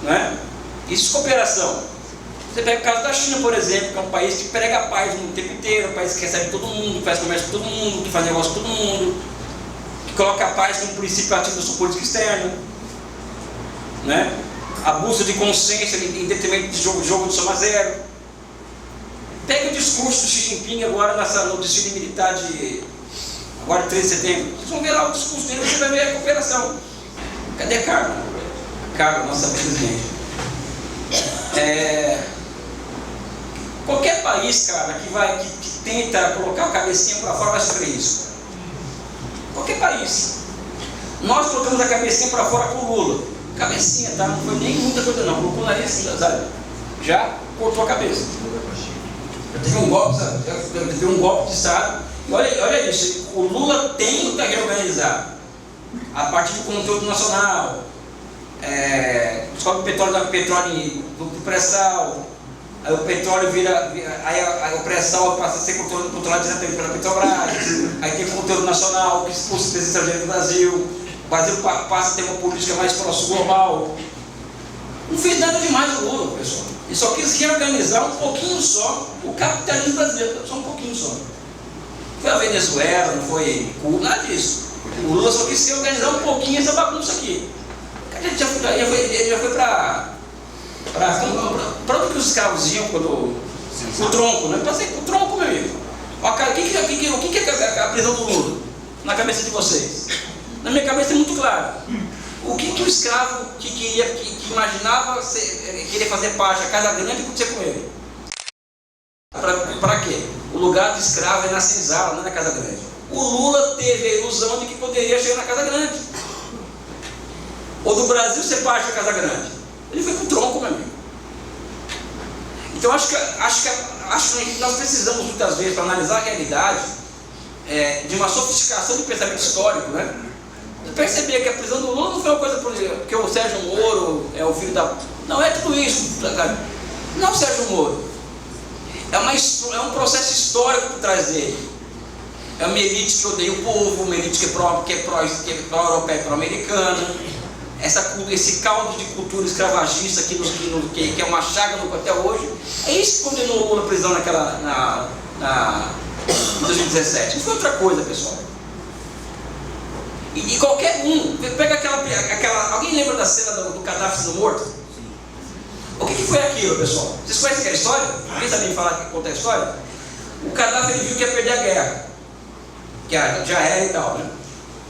Não é? Isso é cooperação. Você pega o caso da China, por exemplo, que é um país que prega a paz no tempo inteiro, um país que recebe todo mundo, que faz comércio com todo mundo, que faz negócio com todo mundo, que coloca a paz como princípio ativo da sua política externa, né? A busca de consciência em detrimento de jogo de soma zero. Pega o discurso do Xi Jinping agora no desfile militar agora de 13 de setembro. Vocês vão ver lá o discurso dele, você vai ver a cooperação. Cadê a Carla? Carla, nossa presidente. Qualquer país, cara, que tenta colocar a cabecinha para fora vai sofrer isso. Qualquer país. Nós colocamos a cabecinha para fora com o Lula. Cabecinha, tá? Não foi nem muita coisa não. Colocou o nariz, sabe? Já cortou a cabeça. Teve um golpe, sabe? Teve um golpe de Estado. E olha isso. O Lula tenta reorganizar a partir do conteúdo nacional. Descobre petróleo do pré-sal. Aí o petróleo aí o pré-sal passa a ser controlado diretamente pela Petrobras. Aí tem conteúdo nacional que expulsa o estrangeiro do Brasil. O Brasil passa a ter uma política mais próxima global. Não fez nada demais o Lula, pessoal. Ele só quis reorganizar um pouquinho só o capitalismo brasileiro, só um pouquinho só. Foi a Venezuela, não foi Cuba, nada disso. O Lula só quis reorganizar um pouquinho essa bagunça aqui. Ele já foi para onde os escravos iam quando. O tronco, né? Passei com o tronco, meu amigo. O que é a prisão do Lula? Na cabeça de vocês? Na minha cabeça é muito claro. O que o escravo que imaginava querer fazer parte da Casa Grande acontecer com ele? Para quê? O lugar do escravo é na senzala, não é na Casa Grande. O Lula teve a ilusão de que poderia chegar na Casa Grande. Ou do Brasil ser parte da Casa Grande. Ele foi com o tronco, meu amigo. Então acho que nós precisamos muitas vezes, para analisar a realidade, de uma sofisticação do pensamento histórico, né? Perceber que a prisão do Lula não foi uma coisa porque o Sérgio Moro é o filho da... Não é tudo isso, cara. Não é o Sérgio Moro. É um processo histórico por trás dele. É uma elite que odeia o povo, uma elite que é pró-europeia e pró-americana. Esse caldo de cultura escravagista que é uma chaga até hoje. É isso que condenou o Lula à prisão em 2017. Não foi outra coisa, pessoal. E qualquer um, pega aquela. Alguém lembra da cena do Gaddafi sendo morto? O que foi aquilo, pessoal? Vocês conhecem aquela história? Alguém sabe me falar que conta a história? O Gaddafi ele viu que ia perder a guerra, que já era e tal, né?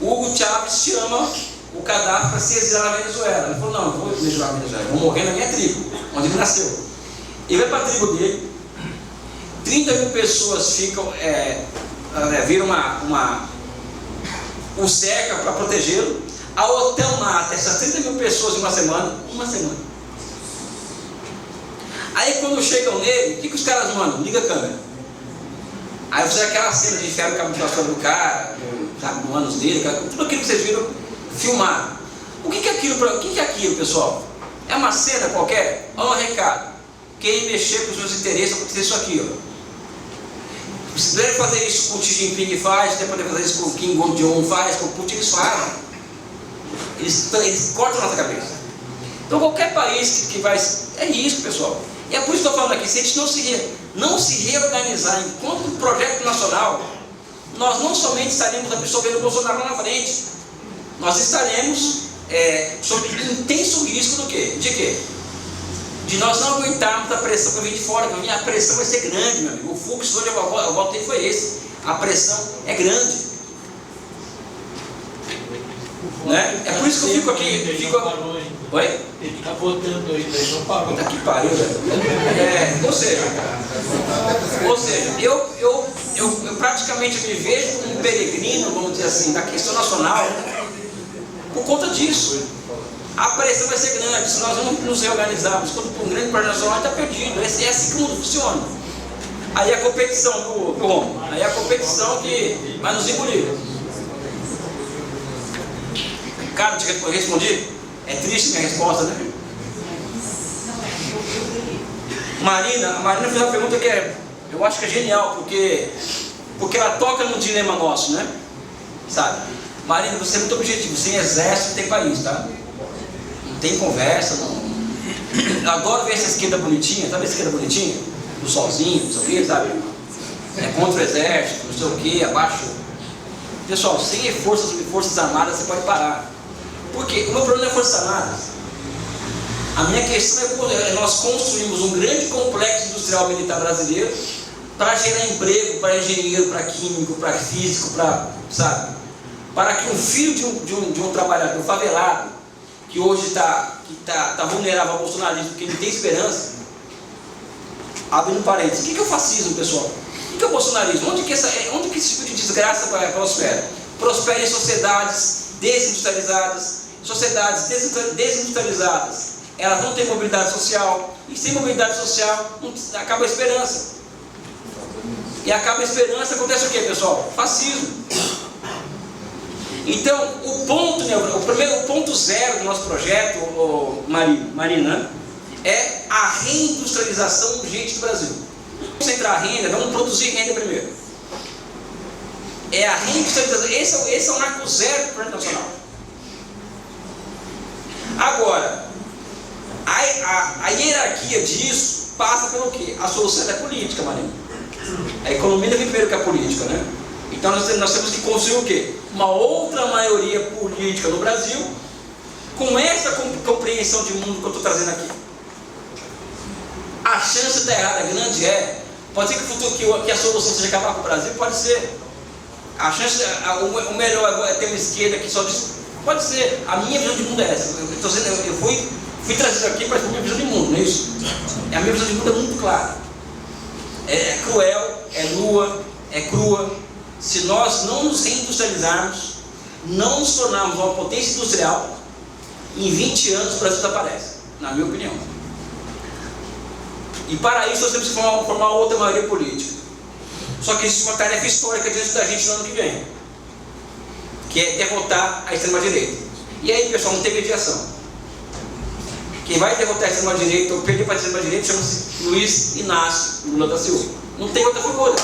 O Hugo Chávez chama o Gaddafi para se exilar na Venezuela. Ele falou: não, eu vou me exilar na Venezuela, vou morrer na minha tribo, onde ele nasceu. Ele vai para a tribo dele, 30 mil pessoas ficam, viram um cerca para protegê-lo. A OTAN mata essas 30 mil pessoas em uma semana. Aí quando chegam nele, o que os caras mandam? Liga a câmera. Aí você aquela cena de enfiar o cabo de vassoura do cara, sabe, no ânus dele, tudo aquilo que vocês viram filmado. O que é aquilo, pessoal? É uma cena qualquer? Olha um recado. Quem mexer com os meus interesses vai acontecer isso aqui, ó. Se puderem fazer isso com o Xi Jinping faz, se puderem fazer isso com o Kim Jong-un faz, com o Putin eles fazem. Eles cortam a nossa cabeça. Então qualquer país que vai... É isso, pessoal. E é por isso que eu estou falando aqui, se a gente não se reorganizar enquanto projeto nacional, nós não somente estaremos absorvendo o Bolsonaro lá na frente, nós estaremos sob intenso risco do quê? De quê? De nós não aguentarmos a pressão que vem de fora. A pressão vai ser grande, meu amigo. O fluxo hoje, eu voltei, foi esse. A pressão é grande. Né? É por isso que eu fico aqui. Oi? Ele está votando ainda, ele não parou. Puta que pariu, velho. Ou seja, eu praticamente me vejo como um peregrino, vamos dizer assim, da questão nacional, por conta disso. A pressão vai ser grande, se nós não nos reorganizarmos quando um grande projeto nacional está perdido. É assim que o mundo funciona. Aí a competição do Romo, aí a competição que vai nos engolir. Cara, eu respondi? É triste minha resposta, né? A Marina fez uma pergunta que eu acho que é genial, porque ela toca no dilema nosso, né? Sabe? Marina, você é muito objetivo, sem exército tem país, tá? Não tem conversa, não. Eu adoro ver essa esquerda bonitinha, sabe a esquerda bonitinha? Do solzinho, não sei o que, sabe? É contra o exército, não sei o que, abaixo. Pessoal, sem forças armadas você pode parar. Por quê? O meu problema não é forças armadas. A minha questão é nós construímos um grande complexo industrial militar brasileiro para gerar emprego para engenheiro, para químico, para físico, sabe? Para que um filho de um trabalhador favelado, que hoje está vulnerável ao bolsonarismo, que não tem esperança, abrindo parênteses, o que é o fascismo, pessoal? O que é o bolsonarismo? Onde que esse tipo de desgraça prospera? Prospera em sociedades desindustrializadas. Sociedades desindustrializadas, elas não têm mobilidade social, e sem mobilidade social acaba a esperança. E acaba a esperança, acontece o que, pessoal? Fascismo. Então, o ponto zero do nosso projeto, Marina, é a reindustrialização urgente do Brasil. Vamos concentrar a renda, vamos produzir renda primeiro. É a reindustrialização, esse é o marco zero do projeto nacional. Agora, a hierarquia disso passa pelo quê? A solução é política, Marina. A economia vem primeiro que a política, né? Então nós temos que construir o quê? Uma outra maioria política no Brasil, com essa compreensão de mundo que eu estou trazendo aqui. A chance de estar errada grande pode ser que o futuro, que a solução seja acabar com o Brasil, pode ser. A chance, o melhor é ter uma esquerda que só diz, pode ser. A minha visão de mundo é essa. Eu fui trazido aqui para a minha visão de mundo, não é isso? A minha visão de mundo é muito clara. É cruel, é nua, é crua. Se nós não nos reindustrializarmos, não nos tornarmos uma potência industrial, em 20 anos o Brasil desaparece, na minha opinião. E para isso nós temos que formar outra maioria política. Só que existe uma tarefa histórica diante da gente no ano que vem, que é derrotar a extrema-direita. E aí, pessoal, não tem mediação. Quem vai derrotar a extrema-direita ou perder para a extrema-direita chama-se Luiz Inácio Lula da Silva. Não tem outra figura.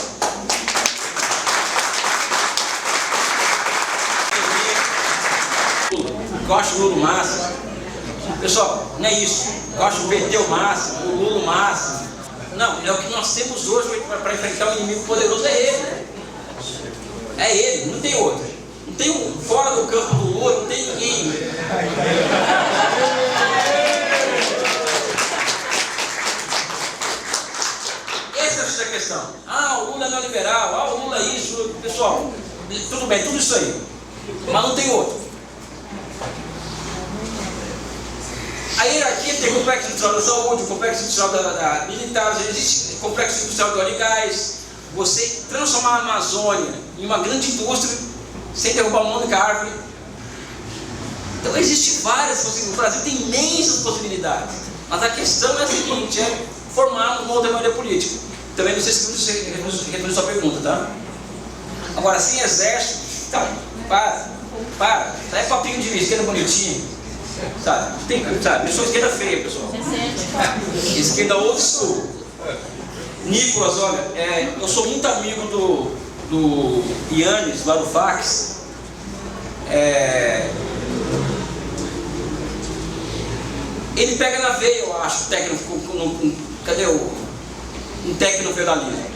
Eu acho o Lula o máximo. Pessoal, não é isso. Eu acho o PT o máximo, o Lula o máximo. Não, é o que nós temos hoje para enfrentar um inimigo poderoso, é ele. É ele, não tem outro. Não tem um fora do campo do Lula, não tem ninguém. Essa é a questão. O Lula é neoliberal, o Lula é isso. Pessoal, tudo bem, tudo isso aí. Mas não tem outro. A hierarquia tem complexo industrial da saúde, complexo industrial da militar, existe complexo industrial do óleo e gás. Você transformar a Amazônia em uma grande indústria sem derrubar uma única árvore. Então existem várias possibilidades. O Brasil tem imensas possibilidades. Mas a questão é a seguinte, é formar uma outra maioria política. Também não sei se você responde a sua pergunta, tá? Agora, sem exército, tá, para. Isso aí é papinho de esquerda bonitinho. Sabe? Eu sou esquerda feia, pessoal. Esquerda old school. Nicolas, olha, eu sou muito amigo do Yannis, lá do Fax. Ele pega na veia, eu acho, o técnico. Cadê um técnico feudalismo?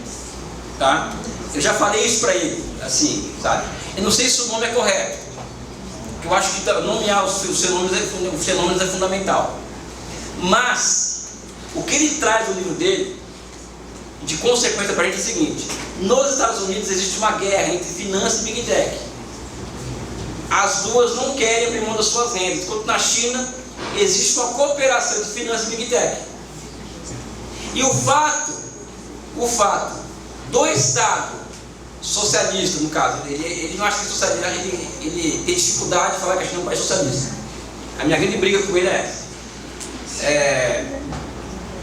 Tá? Eu já falei isso pra ele, assim, sabe? Eu não sei se o nome é correto. Eu acho que nomear os fenômenos é fundamental. Mas, o que ele traz no livro dele, de consequência para a gente, é o seguinte: nos Estados Unidos existe uma guerra entre finanças e Big Tech. as duas não querem abrir mão das suas rendas, enquanto na China existe uma cooperação de finanças e Big Tech. E o fato do Estado socialista, no caso, ele não acha que é socialista, ele tem dificuldade de falar que a China é um país socialista. A minha grande briga com ele é essa.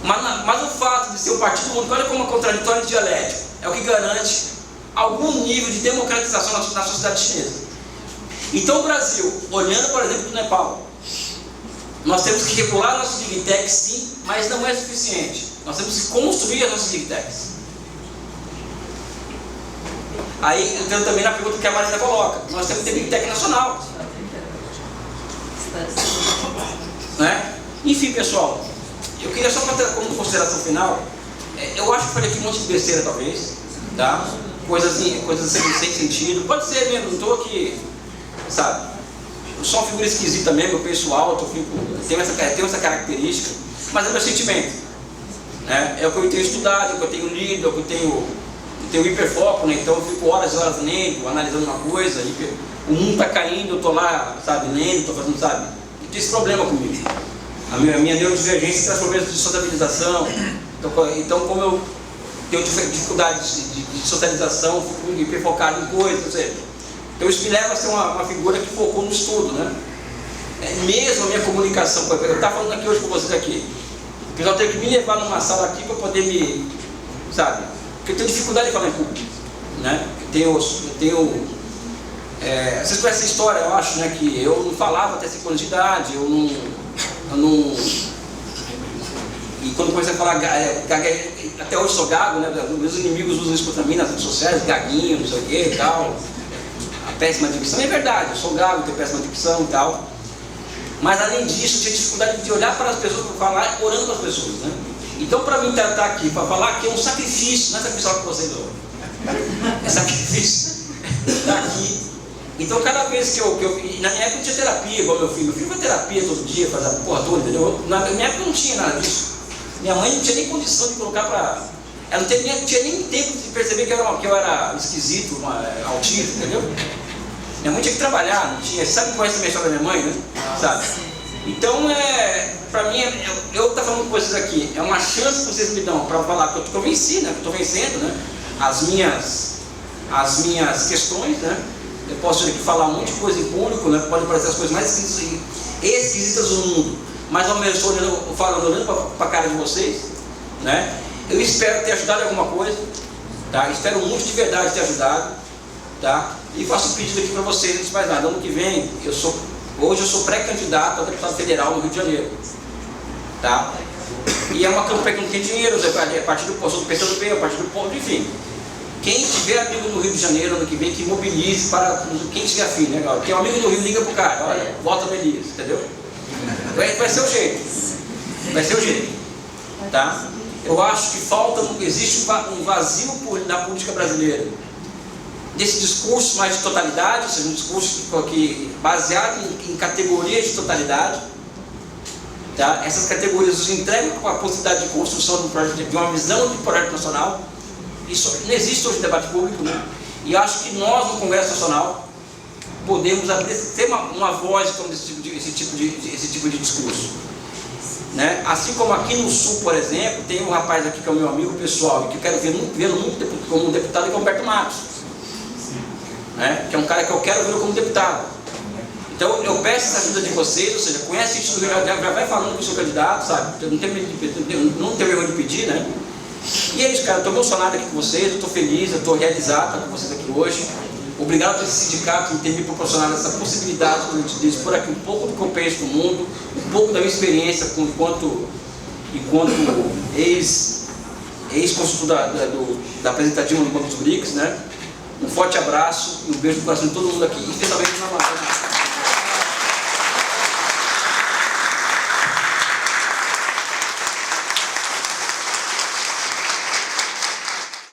Mas o fato de ser um partido único, olha como é contraditório e dialético, é o que garante algum nível de democratização na sociedade chinesa. Então o Brasil, olhando por exemplo do Nepal, nós temos que regular nossos Big Techs sim, mas não é suficiente. Nós temos que construir as nossas Big Techs. Aí entrando também na pergunta que a Marina coloca, nós temos que ter Big Tech nacional. Né? Enfim, pessoal, eu queria só para ter como consideração final, eu acho que falei aqui um monte de besteira talvez, tá? Coisas sem sentido, pode ser mesmo, não estou aqui, sabe? Eu sou uma figura esquisita mesmo, eu penso alto, tenho essa característica, mas é meu sentimento, né? É o que eu tenho estudado, é o que eu tenho lido, é o que eu tenho hiperfoco, né? Então eu fico horas e horas lendo, analisando uma coisa, o mundo está caindo, eu estou lá, sabe, lendo, estou fazendo, sabe? Eu tenho esse problema comigo. A minha neurodivergência traz problemas de socialização, então como eu tenho dificuldade de socialização, fico hiperfocado em coisas, ou seja, então isso me leva a ser uma figura que focou no estudo, né? Mesmo a minha comunicação, eu estava falando aqui hoje com vocês aqui, o pessoal tem que me levar numa sala aqui para poder me, sabe, porque eu tenho dificuldade de falar em público, né? Vocês conhecem essa história, eu acho, né, que eu não falava até 5 anos de idade, e quando comecei a falar, até hoje sou gago, né? Meus inimigos usam isso contra mim nas redes sociais, gaguinho, não sei o que e tal. A péssima dicção, é verdade, eu sou gago, tenho péssima dicção e tal. Mas além disso, eu tinha dificuldade de olhar para as pessoas, para falar, orando para as pessoas, né? Então para mim estar aqui, para falar que é um sacrifício, não é sacrifício que vocês dão, é sacrifício estar aqui. Então cada vez que na minha época não tinha terapia igual meu filho vai terapia todo dia, fazer a porra toda, entendeu? Na minha época não tinha nada disso. Minha mãe não tinha nem condição de colocar para... Ela não tinha nem tempo de perceber que eu era esquisito, autista, entendeu? Minha mãe tinha que trabalhar, não tinha... Sabe como é essa minha história da minha mãe, né? Sabe? Então, pra mim, eu estou falando com vocês aqui, é uma chance que vocês me dão para falar que eu venci, né? Que eu estou vencendo, né? As minhas questões, né? Eu posso aqui falar um monte de coisa em público, né? Pode parecer as coisas mais esquisitas do mundo, mas ao mesmo tempo olhando para a cara de vocês, né? Eu espero ter ajudado em alguma coisa, tá? Espero muito de verdade ter ajudado, tá? E faço um pedido aqui para vocês, antes de mais nada, ano que vem, hoje eu sou pré-candidato a deputado federal no Rio de Janeiro, tá? E é uma campanha que não tem dinheiro, é partido do PCdoB, é partido do povo, enfim. Quem tiver amigo no Rio de Janeiro ano que vem, que mobilize para quem tiver afim, né? Quem é um amigo no Rio, liga pro cara, olha, vota no Elias, entendeu? Vai ser o jeito, tá? Eu acho que existe um vazio na política brasileira, desse discurso mais de totalidade, ou seja, um discurso baseado em categorias de totalidade, tá? Essas categorias nos entregam com a possibilidade de construção de uma visão de projeto nacional. Isso não existe hoje no debate público, né? E acho que nós, no Congresso Nacional, podemos ter uma voz esse tipo de discurso, né? Assim como aqui no Sul, por exemplo, tem um rapaz aqui que é o meu amigo pessoal e que eu quero vê-lo muito como deputado, que é o Humberto Matos, né? Que é um cara que eu quero vê-lo como deputado. Então eu peço essa ajuda de vocês, ou seja, conhece isso do Rio, já vai falando com o seu candidato, sabe? Eu não tenho vergonha de pedir, né? E é isso, cara, eu estou emocionado aqui com vocês, eu estou feliz, eu estou realizado com vocês aqui hoje. Obrigado por esse sindicato em ter me proporcionado essa possibilidade de expor aqui um pouco do que eu penso no mundo, um pouco da minha experiência enquanto ex-consultor da apresentativa do Banco dos BRICS, né? Um forte abraço e um beijo no coração de todo mundo aqui, especialmente na Amazônia.